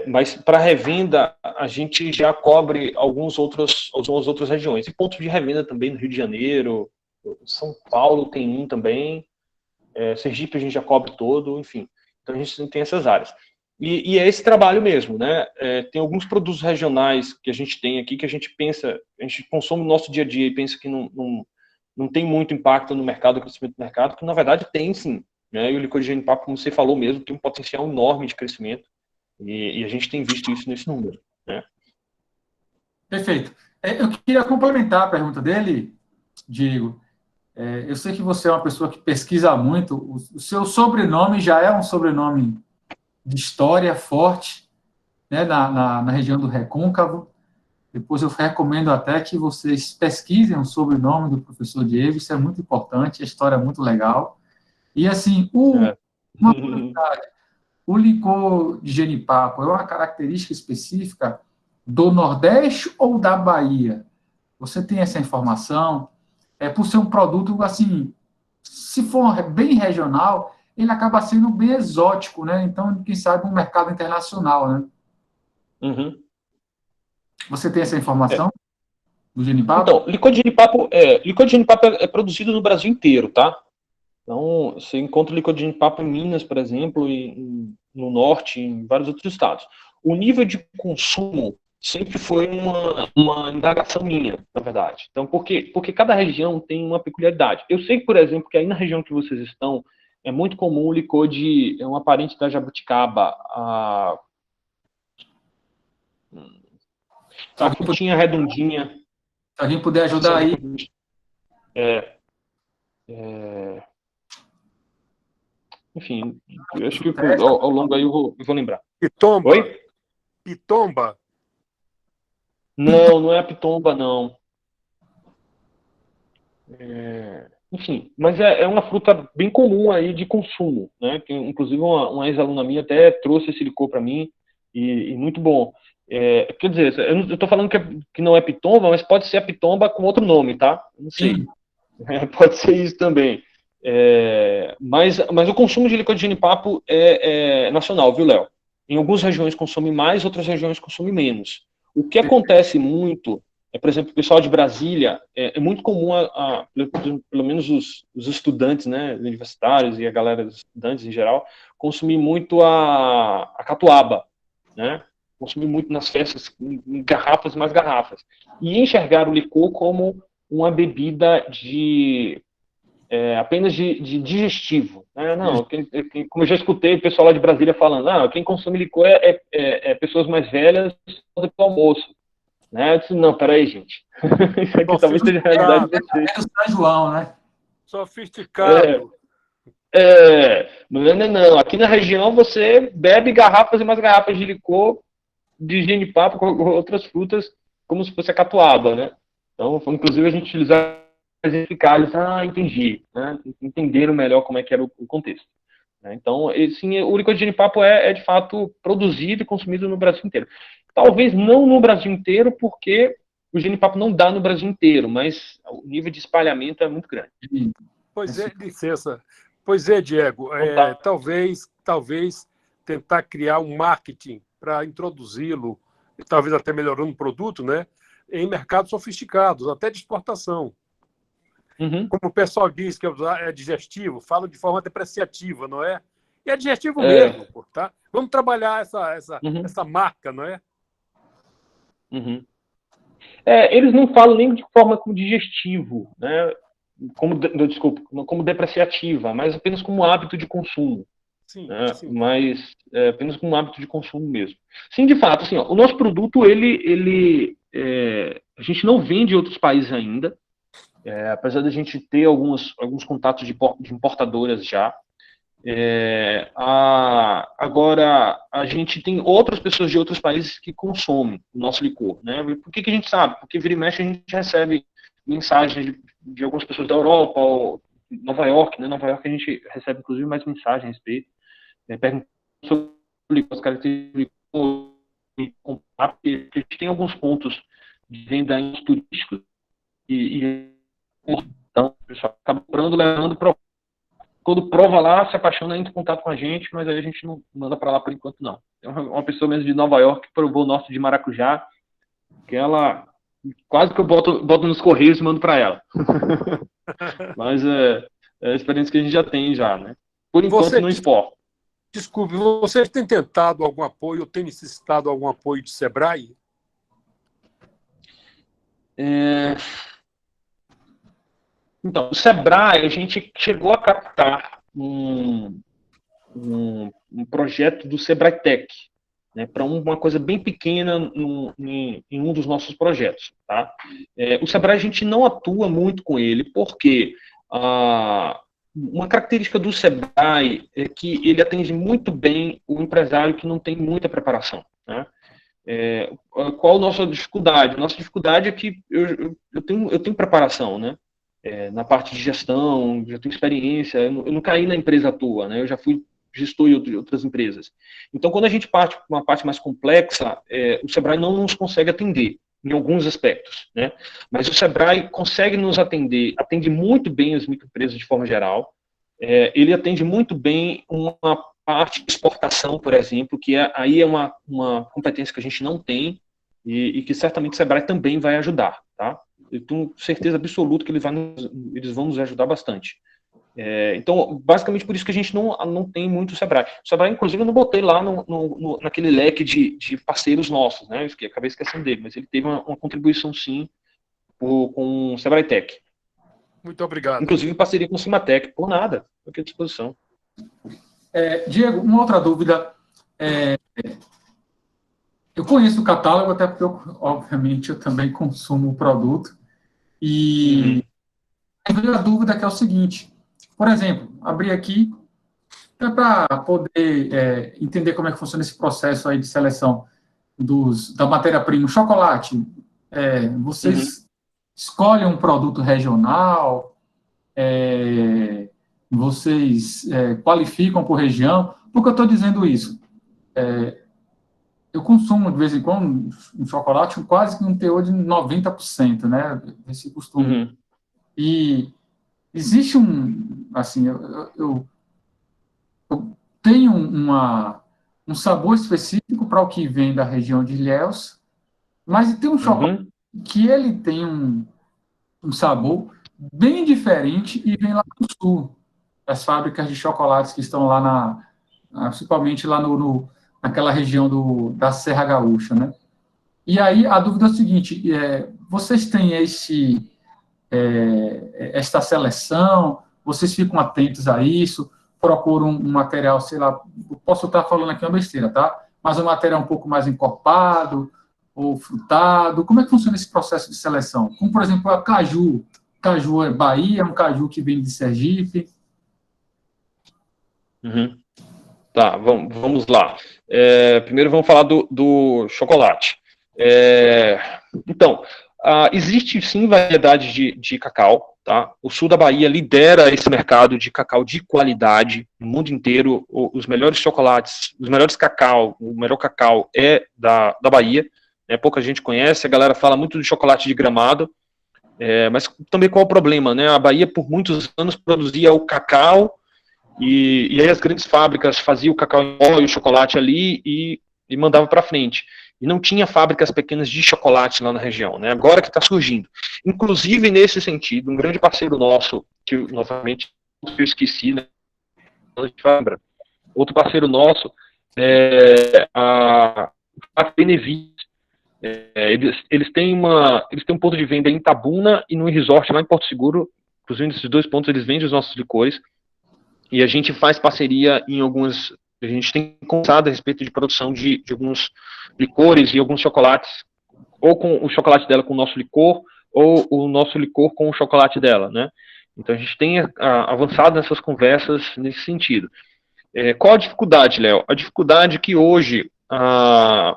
mas para revenda a gente já cobre algumas outras regiões, e pontos de revenda também no Rio de Janeiro, São Paulo tem um também, Sergipe a gente já cobre todo, enfim, então a gente tem essas áreas. E é esse trabalho mesmo, né? Tem alguns produtos regionais que a gente tem aqui que a gente pensa, a gente consome no nosso dia a dia e pensa que não tem muito impacto no mercado, no crescimento do mercado, que na verdade tem sim, né? E o licor de genipapo, como você falou mesmo, tem um potencial enorme de crescimento e a gente tem visto isso nesse número, né? Perfeito. Eu queria complementar a pergunta dele, Diego. Eu sei que você é uma pessoa que pesquisa muito, o seu sobrenome já é um sobrenome de história forte, né, na região do Recôncavo. Depois eu recomendo até que vocês pesquisem o sobrenome do professor Diego, isso é muito importante, a história é muito legal. E, assim, uma curiosidade, o licor de genipapo é uma característica específica do Nordeste ou da Bahia? Você tem essa informação? Por ser um produto, assim, se for bem regional, ele acaba sendo bem exótico, né? Então, quem sabe, um mercado internacional, né? Você tem essa informação do genipapo? Então, licor de genipapo é produzido no Brasil inteiro, tá? Então, você encontra licor de genipapo em Minas, por exemplo, e no Norte, em vários outros estados. O nível de consumo sempre foi uma indagação minha, na verdade. Então, por quê? Porque cada região tem uma peculiaridade. Eu sei, por exemplo, que aí na região que vocês estão, é muito comum o licor de uma parente da jabuticaba, a frutinha redondinha. Se alguém puder ajudar aí. Enfim, eu acho que ao longo aí eu vou lembrar. Pitomba? Oi? Pitomba? Não é a pitomba, não. Enfim, mas é uma fruta bem comum aí de consumo, né? Que, inclusive uma ex-aluna minha até trouxe esse licor para mim, e muito bom. Quer dizer, eu estou falando que não é pitomba, mas pode ser a pitomba com outro nome, tá? Não sei. Sim. Pode ser isso também. Mas o consumo de licor de genipapo é nacional, viu, Léo? Em algumas regiões consome mais, outras regiões consome menos. O que acontece muito por exemplo, o pessoal de Brasília, é muito comum, pelo menos os estudantes, né, universitários e a galera dos estudantes em geral, consumir muito a catuaba, né? Consumir muito nas festas, em garrafas e mais garrafas. E enxergar o licor como uma bebida apenas de digestivo. Né? Não, como eu já escutei o pessoal lá de Brasília falando, quem consome licor é pessoas mais velhas do almoço. Né? Eu disse, não, peraí, gente. Isso aqui talvez seja a realidade de vocês. É do São João, né? Sofisticado. Não. Aqui na região você bebe garrafas e mais garrafas de licor, de genipapo com outras frutas, como se fosse a catuaba, né? Então, inclusive, a gente utilizava exemplificados, entendi, né? Entenderam melhor como é que era o contexto. Então, sim, o licor de genipapo é de fato produzido e consumido no Brasil inteiro. Talvez não no Brasil inteiro, porque o genipapo não dá no Brasil inteiro, mas o nível de espalhamento é muito grande. Pois é, licença. Pois é, Diego, talvez tentar criar um marketing para introduzi-lo, talvez até melhorando o produto, né, em mercados sofisticados, até de exportação. Uhum. Como o pessoal diz que é digestivo, fala de forma depreciativa, não é? E é digestivo mesmo, tá? Vamos trabalhar essa marca, não é? Uhum. Eles não falam nem de forma como digestivo, né? Como depreciativa, mas apenas como hábito de consumo. Sim, né? sim. Mas apenas como hábito de consumo mesmo. Sim, de fato, assim, o nosso produto, a gente não vende em outros países ainda, apesar de a gente ter alguns contatos de importadoras já. Agora, a gente tem outras pessoas de outros países que consomem o nosso licor. Né? Por que a gente sabe? Porque vira e mexe a gente recebe mensagens de algumas pessoas da Europa, ou Nova York, né? Nova York a gente recebe inclusive mais mensagens a respeito, perguntando sobre as características do licor, porque a gente tem alguns pontos de venda turísticos então o pessoal acaba levando para quando prova lá, se apaixona, entra em contato com a gente, mas aí a gente não manda para lá por enquanto, não. Tem uma pessoa mesmo de Nova York que provou o nosso de maracujá, que ela quase que eu boto nos correios e mando para ela. Mas é a experiência que a gente já tem já, né? Por enquanto não exporta. Desculpe, você tem tentado algum apoio ou tem necessitado algum apoio de Sebrae? Então, o Sebrae, a gente chegou a captar um projeto do Sebrae Tech, né, para uma coisa bem pequena em um dos nossos projetos. Tá? O Sebrae, a gente não atua muito com ele, porque uma característica do Sebrae é que ele atende muito bem o empresário que não tem muita preparação. Né? Qual a nossa dificuldade? Nossa dificuldade é que eu tenho preparação, né? Na parte de gestão, já tenho experiência, eu não caí na empresa à toa, né? Eu já fui gestor em outras empresas. Então, quando a gente parte para uma parte mais complexa, o Sebrae não nos consegue atender em alguns aspectos, né? Mas o Sebrae consegue nos atender, atende muito bem as microempresas de forma geral, ele atende muito bem uma parte de exportação, por exemplo, que aí é uma competência que a gente não tem e que certamente o Sebrae também vai ajudar, tá? Eu tenho certeza absoluta que eles vão nos ajudar bastante. Então, basicamente por isso que a gente não tem muito Sebrae. O Sebrae, inclusive, eu não botei lá naquele leque de parceiros nossos, né? Eu acabei esquecendo dele, mas ele teve uma contribuição, sim, com o Sebrae Tech. Muito obrigado. Inclusive, em parceria com o Cimatec. Por nada, estou aqui à disposição. Diego, uma outra dúvida. Eu conheço o catálogo, até porque, obviamente, eu também consumo o produto. E a dúvida que é o seguinte. Por exemplo, abri aqui para poder entender como é que funciona esse processo aí de seleção da matéria-prima. Chocolate, vocês escolhem um produto regional, vocês qualificam por região. Por que eu estou dizendo isso? eu consumo de vez em quando um chocolate com quase que um teor de 90%, né? Esse costume. Uhum. E existe assim, eu tenho um sabor específico para o que vem da região de Ilhéus, mas tem um chocolate Uhum. que ele tem um sabor bem diferente e vem lá do sul, das fábricas de chocolates que estão lá principalmente lá naquela região da Serra Gaúcha, né? E aí a dúvida é a seguinte: vocês têm esta seleção? Vocês ficam atentos a isso? Procuram um material, sei lá, posso estar falando aqui uma besteira, tá? Mas um material um pouco mais encorpado ou frutado. Como é que funciona esse processo de seleção? Como, por exemplo, a caju. Caju é Bahia, é um caju que vem de Sergipe. Uhum. Tá, vamos lá. Primeiro vamos falar do chocolate. Então, existe sim variedade de cacau, tá? O sul da Bahia lidera esse mercado de cacau de qualidade no mundo inteiro. Os melhores chocolates, os melhores cacau, o melhor cacau é da Bahia. Né? Pouca gente conhece, a galera fala muito do chocolate de Gramado, mas também qual é o problema, né? A Bahia por muitos anos produzia o cacau e aí as grandes fábricas faziam o cacau em pó e o chocolate ali e mandavam para frente. E não tinha fábricas pequenas de chocolate lá na região, né? Agora que está surgindo. Inclusive, nesse sentido, um grande parceiro nosso, que novamente eu esqueci, né? Outro parceiro nosso é a Benevides. Eles têm um ponto de venda em Itabuna e no resort lá em Porto Seguro. Inclusive, nesses dois pontos eles vendem os nossos licores. E a gente faz parceria em algumas. A gente tem conversado a respeito de produção de alguns licores e alguns chocolates, ou com o chocolate dela com o nosso licor, ou o nosso licor com o chocolate dela, né? Então a gente tem avançado nessas conversas nesse sentido. Qual a dificuldade, Léo? A dificuldade é que hoje a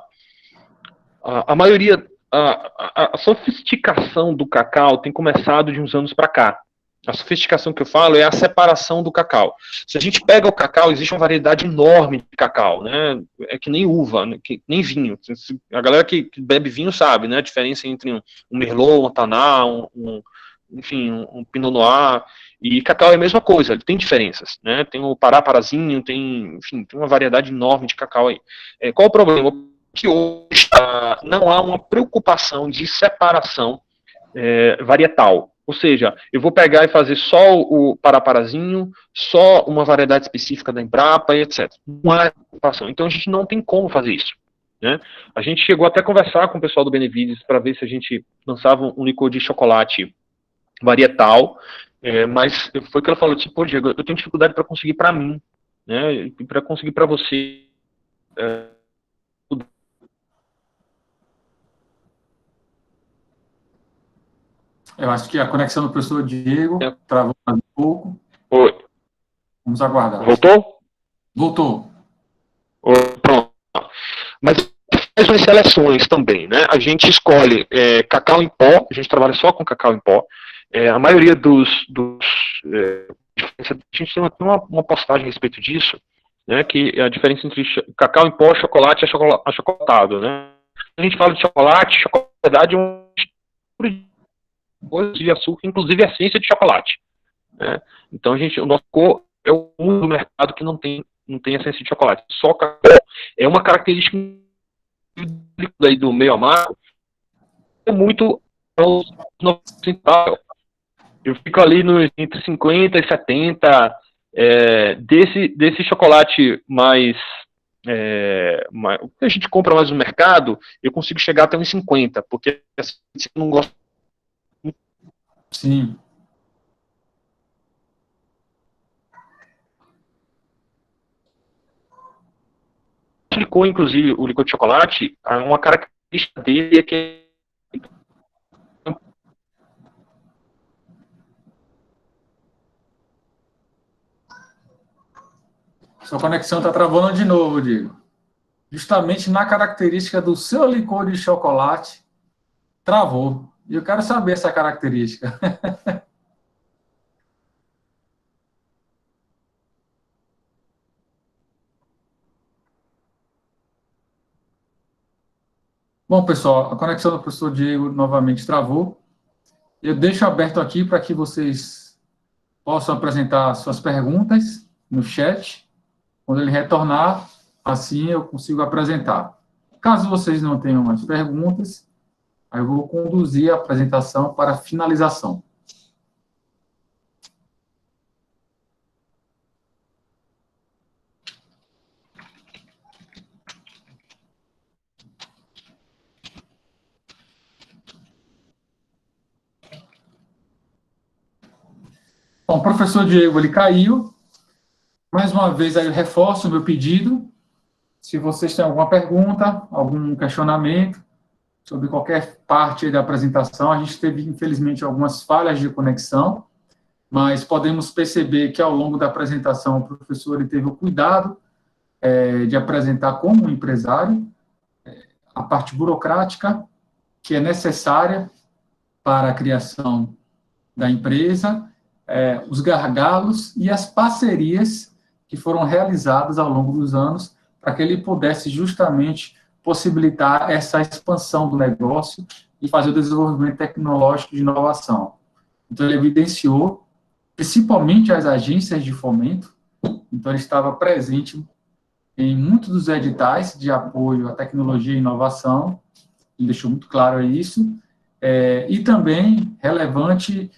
maioria, a sofisticação do cacau tem começado de uns anos para cá. A sofisticação que eu falo é a separação do cacau. Se a gente pega o cacau, existe uma variedade enorme de cacau, né? É que nem uva, né? Que nem vinho. A galera que bebe vinho sabe, né? A diferença entre um Merlot, um Taná, enfim, um Pinot Noir. E cacau é a mesma coisa, ele tem diferenças, né? Tem o Pará-Parazinho, enfim, tem uma variedade enorme de cacau aí. Qual o problema? Que hoje não há uma preocupação de separação varietal. Ou seja, eu vou pegar e fazer só o Pará-Parazinho, só uma variedade específica da Embrapa e etc. Não há preocupação. Então a gente não tem como fazer isso. Né? A gente chegou até a conversar com o pessoal do Benevides para ver se a gente lançava um licor de chocolate varietal, mas foi o que ela falou, tipo, pô, Diego, eu tenho dificuldade para conseguir para mim, né? E para conseguir para você. Eu acho que a conexão do professor Diego travou um pouco. Oi. Vamos aguardar. Voltou? Voltou. Pronto. Mas faz umas seleções também, né? A gente escolhe cacau em pó, a gente trabalha só com cacau em pó. A maioria a gente tem uma postagem a respeito disso, né? Que a diferença entre cacau em pó, chocolate e achocolatado, né? A gente fala de chocolate, chocolate na verdade é um coisa de açúcar, inclusive a essência de chocolate. Né? Então o nosso cor é o único do mercado que não tem essência de chocolate. Só cacau é uma característica aí do meio amargo, é muito eu fico ali entre 50 e 70 desse chocolate mais que a gente compra mais no mercado, eu consigo chegar até uns 50, porque assim, eu não gosto. Sim. O licor, inclusive, o licor de chocolate, uma característica dele é que Sua conexão está travando de novo, Diego. Justamente na característica do seu licor de chocolate, travou. E eu quero saber essa característica. Bom, pessoal, a conexão do professor Diego novamente travou. Eu deixo aberto aqui para que vocês possam apresentar suas perguntas no chat. Quando ele retornar, assim eu consigo apresentar. Caso vocês não tenham mais perguntas, aí eu vou conduzir a apresentação para a finalização. Bom, o professor Diego, ele caiu. Mais uma vez, aí eu reforço o meu pedido. Se vocês têm alguma pergunta, algum questionamento sobre qualquer parte da apresentação, a gente teve, infelizmente, algumas falhas de conexão, mas podemos perceber que, ao longo da apresentação, o professor ele teve o cuidado de apresentar como um empresário a parte burocrática que é necessária para a criação da empresa, os gargalos e as parcerias que foram realizadas ao longo dos anos para que ele pudesse justamente possibilitar essa expansão do negócio e fazer o desenvolvimento tecnológico de inovação. Então, ele evidenciou, principalmente as agências de fomento, então ele estava presente em muitos dos editais de apoio à tecnologia e inovação, ele deixou muito claro isso, e também relevante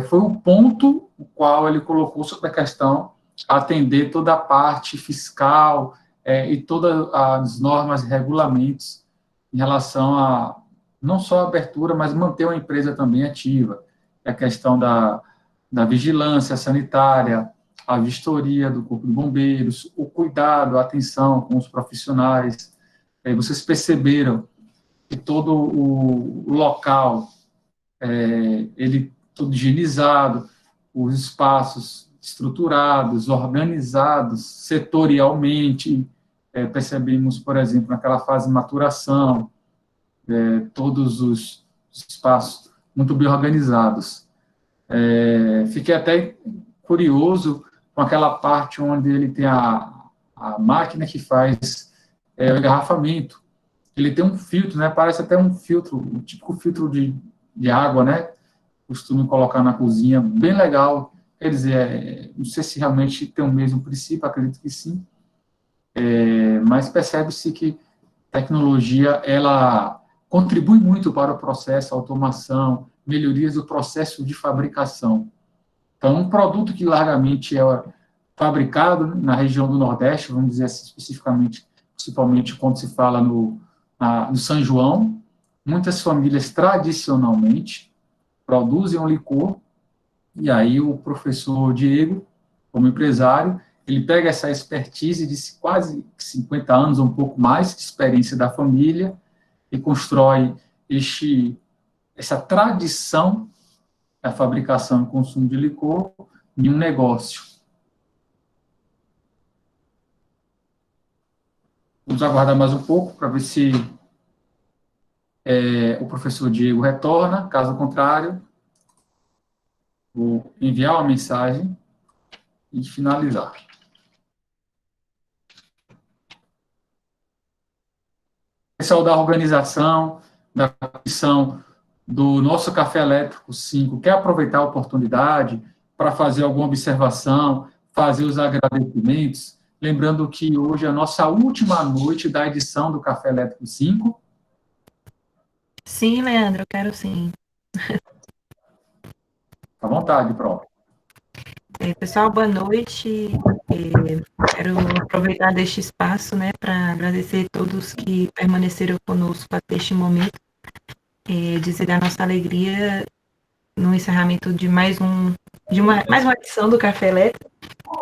foi o ponto o qual ele colocou sobre a questão atender toda a parte fiscal e todas as normas e regulamentos em relação a não só a abertura, mas manter uma empresa também ativa. A questão da vigilância sanitária, a vistoria do Corpo de Bombeiros, o cuidado, a atenção com os profissionais. Vocês perceberam que todo o local, ele todo higienizado, os espaços estruturados, organizados, setorialmente, percebemos, por exemplo, naquela fase de maturação, todos os espaços muito bem organizados. Fiquei até curioso com aquela parte onde ele tem a máquina que faz o engarrafamento. Ele tem um filtro, né? Parece até um filtro, um típico filtro de água, né? Costumo colocar na cozinha, bem legal. Quer dizer, não sei se realmente tem o mesmo princípio, acredito que sim, mas percebe-se que a tecnologia, ela contribui muito para o processo, a automação, melhorias do processo de fabricação. Então, um produto que largamente é fabricado na região do Nordeste, vamos dizer assim, especificamente, principalmente quando se fala no São João, muitas famílias tradicionalmente produzem um licor, e aí o professor Diego, como empresário, ele pega essa expertise de quase 50 anos, ou um pouco mais, de experiência da família, e constrói essa tradição da fabricação e consumo de licor em um negócio. Vamos aguardar mais um pouco para ver se o professor Diego retorna. Caso contrário, vou enviar uma mensagem e finalizar. Pessoal da organização, da comissão do nosso Café Elétrico 5, quer aproveitar a oportunidade para fazer alguma observação, fazer os agradecimentos, lembrando que hoje é a nossa última noite da edição do Café Elétrico 5. Sim, Leandro, eu quero sim. À vontade, Pro. Pessoal, boa noite. Quero aproveitar deste espaço, né, para agradecer a todos que permaneceram conosco até este momento, dizer da nossa alegria no encerramento de mais uma edição do Café Elétrico,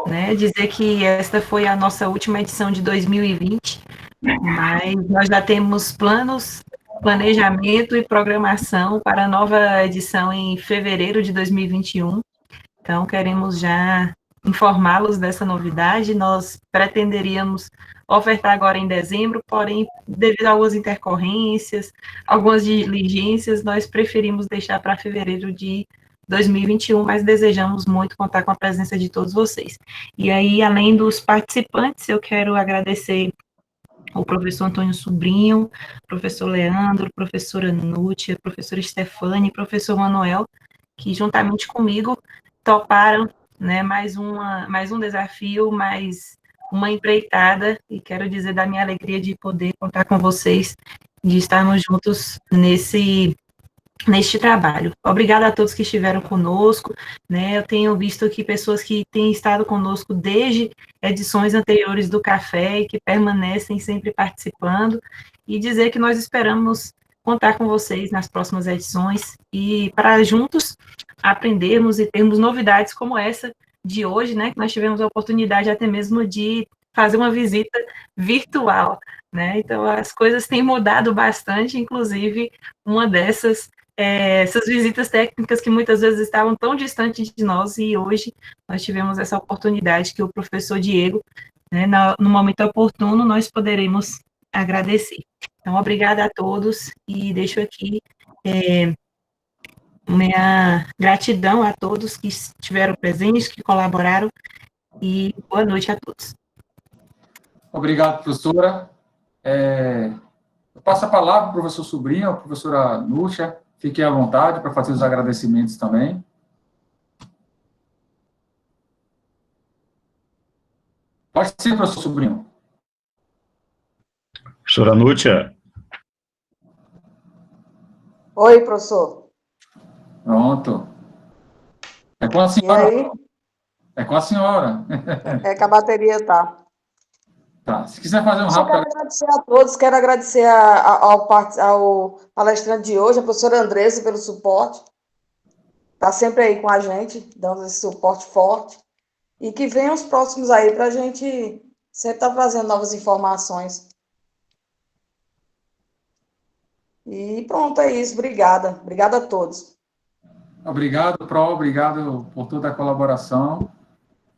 né, dizer que esta foi a nossa última edição de 2020, mas nós já temos planos, planejamento e programação para a nova edição em fevereiro de 2021. Então, queremos já informá-los dessa novidade. Nós pretenderíamos ofertar agora em dezembro, porém, devido a algumas intercorrências, algumas diligências, nós preferimos deixar para fevereiro de 2021, mas desejamos muito contar com a presença de todos vocês. E aí, além dos participantes, eu quero agradecer o professor Antônio Sobrinho, professor Leandro, professora Nútia, professora Stefane, professor Manuel, que juntamente comigo toparam, né, mais um desafio, mais uma empreitada, e quero dizer da minha alegria de poder contar com vocês, de estarmos juntos neste trabalho. Obrigada a todos que estiveram conosco, né? Eu tenho visto aqui pessoas que têm estado conosco desde edições anteriores do Café e que permanecem sempre participando, e dizer que nós esperamos contar com vocês nas próximas edições e para juntos aprendermos e termos novidades como essa de hoje, né? Que nós tivemos a oportunidade até mesmo de fazer uma visita virtual, né? Então as coisas têm mudado bastante, inclusive uma dessas essas visitas técnicas que muitas vezes estavam tão distantes de nós, e hoje nós tivemos essa oportunidade que o professor Diego, né, no momento oportuno, nós poderemos agradecer. Então, obrigada a todos, e deixo aqui minha gratidão a todos que estiveram presentes, que colaboraram, e boa noite a todos. Obrigado, professora. Eu passo a palavra para o professor Sobrinho, a professora Núcia. Fiquem à vontade para fazer os agradecimentos também. Pode ser, professor Sobrinho. Professora Núcia. Oi, professor. Pronto. É com a senhora. E aí? É com a senhora. É que a bateria tá. Tá. Se quiser fazer um Só rápido... quero agradecer a todos, quero agradecer ao palestrante de hoje, a professora Andressa, pelo suporte. Está sempre aí com a gente, dando esse suporte forte. E que venham os próximos aí para a gente sempre estar trazendo novas informações. E pronto, é isso. Obrigada. Obrigada a todos. Obrigado, Pro. Obrigado por toda a colaboração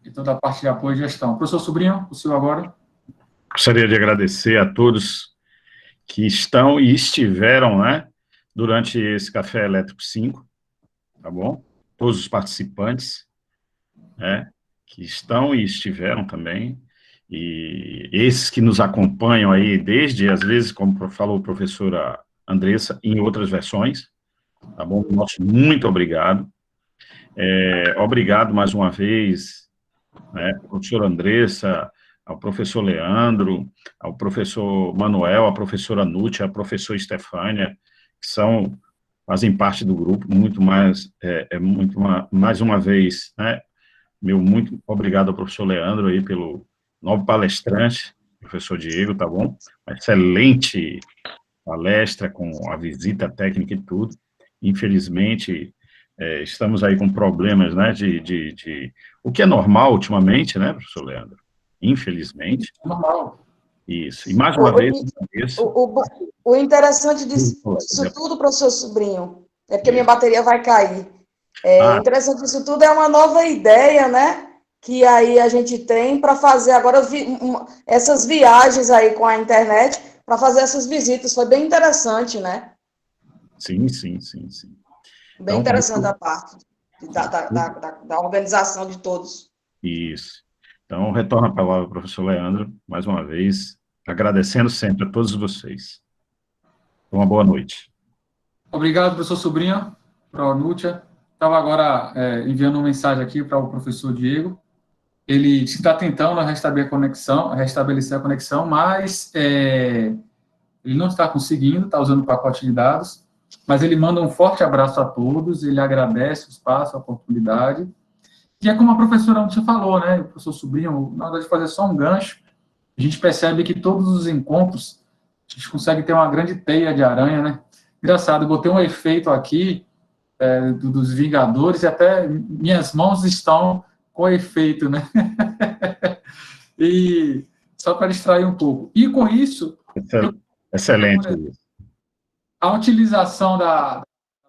e toda a parte de apoio e gestão. Professor Sobrinho, o senhor agora. Gostaria de agradecer a todos que estão e estiveram, né, durante esse Café Elétrico 5, tá bom? Todos os participantes, né, que estão e estiveram também, e esses que nos acompanham aí desde, às vezes, como falou a professora Andressa, em outras versões, tá bom? Nosso muito obrigado. Obrigado mais uma vez, né, professora Andressa, ao professor Leandro, ao professor Manuel, à professora Núcia, à professora Stefânia, que fazem parte do grupo, mais uma vez, né, meu muito obrigado ao professor Leandro aí pelo novo palestrante, professor Diego, tá bom? Uma excelente palestra com a visita técnica e tudo. Infelizmente, estamos aí com problemas, né, o que é normal ultimamente, né, professor Leandro? Infelizmente. Normal. Isso. E mais uma vez, o interessante disso tudo, professor Sobrinho, é porque minha bateria vai cair. Interessante disso tudo, é uma nova ideia, né? Que aí a gente tem para fazer agora essas viagens aí com a internet, para fazer essas visitas. Foi bem interessante, né? Sim. Bem interessante a parte da organização de todos. Isso. Então, retorno a palavra ao professor Leandro, mais uma vez, agradecendo sempre a todos vocês. Uma boa noite. Obrigado, professor Sobrinho, para a Núcia. Estava agora enviando uma mensagem aqui para o professor Diego. Ele está tentando restabelecer a conexão, mas ele não está conseguindo, está usando o pacote de dados, mas ele manda um forte abraço a todos, ele agradece o espaço, a oportunidade. E é como a professora Núcia falou, né, o professor Sobrinho, na hora de fazer só um gancho, a gente percebe que todos os encontros, a gente consegue ter uma grande teia de aranha, né? Engraçado, eu botei um efeito aqui dos Vingadores, e até minhas mãos estão com efeito, né? E só para distrair um pouco. E com isso... Excelente. A utilização da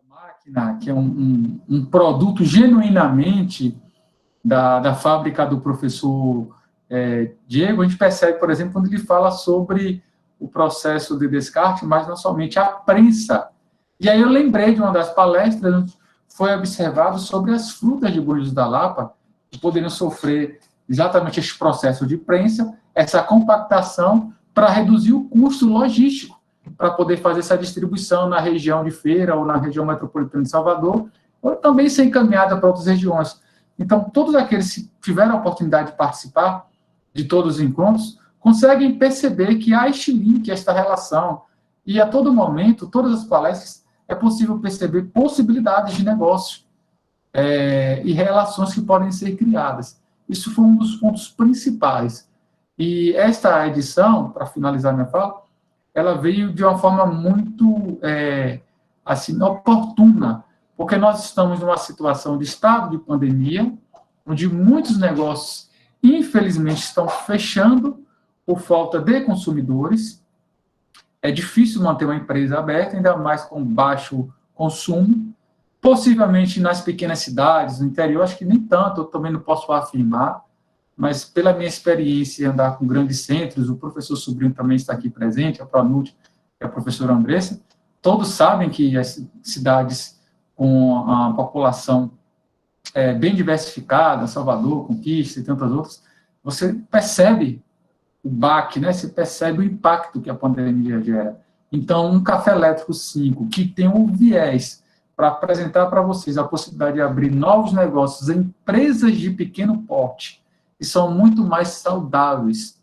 máquina, que é um produto genuinamente da fábrica do professor Diego, a gente percebe, por exemplo, quando ele fala sobre o processo de descarte, mas não somente a prensa. E aí eu lembrei de uma das palestras, foi observado sobre as frutas de Búzios da Lapa, que poderiam sofrer exatamente esse processo de prensa, essa compactação, para reduzir o custo logístico, para poder fazer essa distribuição na região de Feira ou na região metropolitana de Salvador, ou também ser encaminhada para outras regiões. Então, todos aqueles que tiveram a oportunidade de participar de todos os encontros, conseguem perceber que há este link, esta relação, e a todo momento, todas as palestras, é possível perceber possibilidades de negócio e relações que podem ser criadas. Isso foi um dos pontos principais. E esta edição, para finalizar minha fala, ela veio de uma forma muito assim, oportuna, porque nós estamos numa situação de estado de pandemia, onde muitos negócios, infelizmente, estão fechando por falta de consumidores. É difícil manter uma empresa aberta, ainda mais com baixo consumo. Possivelmente nas pequenas cidades, no interior, acho que nem tanto, eu também não posso afirmar, mas pela minha experiência em andar com grandes centros, o professor Sobrinho também está aqui presente, a Pronute e a professora Andressa, todos sabem que as cidades com a população bem diversificada, Salvador, Conquista e tantas outras, você percebe o baque, né? Você percebe o impacto que a pandemia gera. Então, um Café Elétrico 5, que tem um viés para apresentar para vocês a possibilidade de abrir novos negócios em empresas de pequeno porte, que são muito mais saudáveis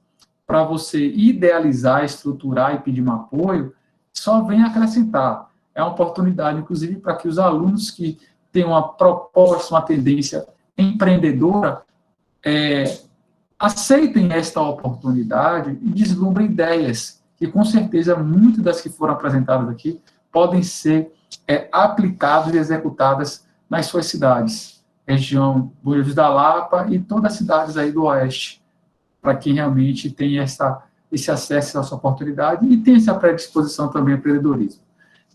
para você idealizar, estruturar e pedir um apoio, só vem acrescentar. É uma oportunidade, inclusive, para que os alunos que têm uma proposta, uma tendência empreendedora, aceitem esta oportunidade e deslumbrem ideias, que com certeza muitas das que foram apresentadas aqui podem ser aplicadas e executadas nas suas cidades, região Búzios da Lapa e todas as cidades aí do Oeste, para quem realmente tem esse acesso a essa oportunidade e tem essa predisposição também ao empreendedorismo.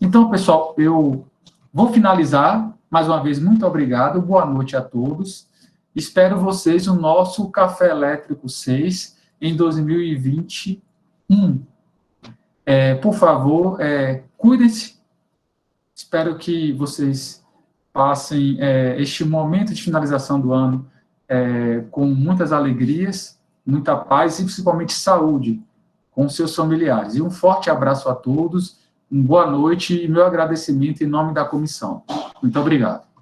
Então, pessoal, eu vou finalizar. Mais uma vez, muito obrigado, boa noite a todos. Espero vocês no nosso Café Elétrico 6 em 2021. Por favor, cuidem-se. Espero que vocês passem este momento de finalização do ano com muitas alegrias, muita paz e principalmente saúde com seus familiares. E um forte abraço a todos, uma boa noite e meu agradecimento em nome da comissão. Muito obrigado.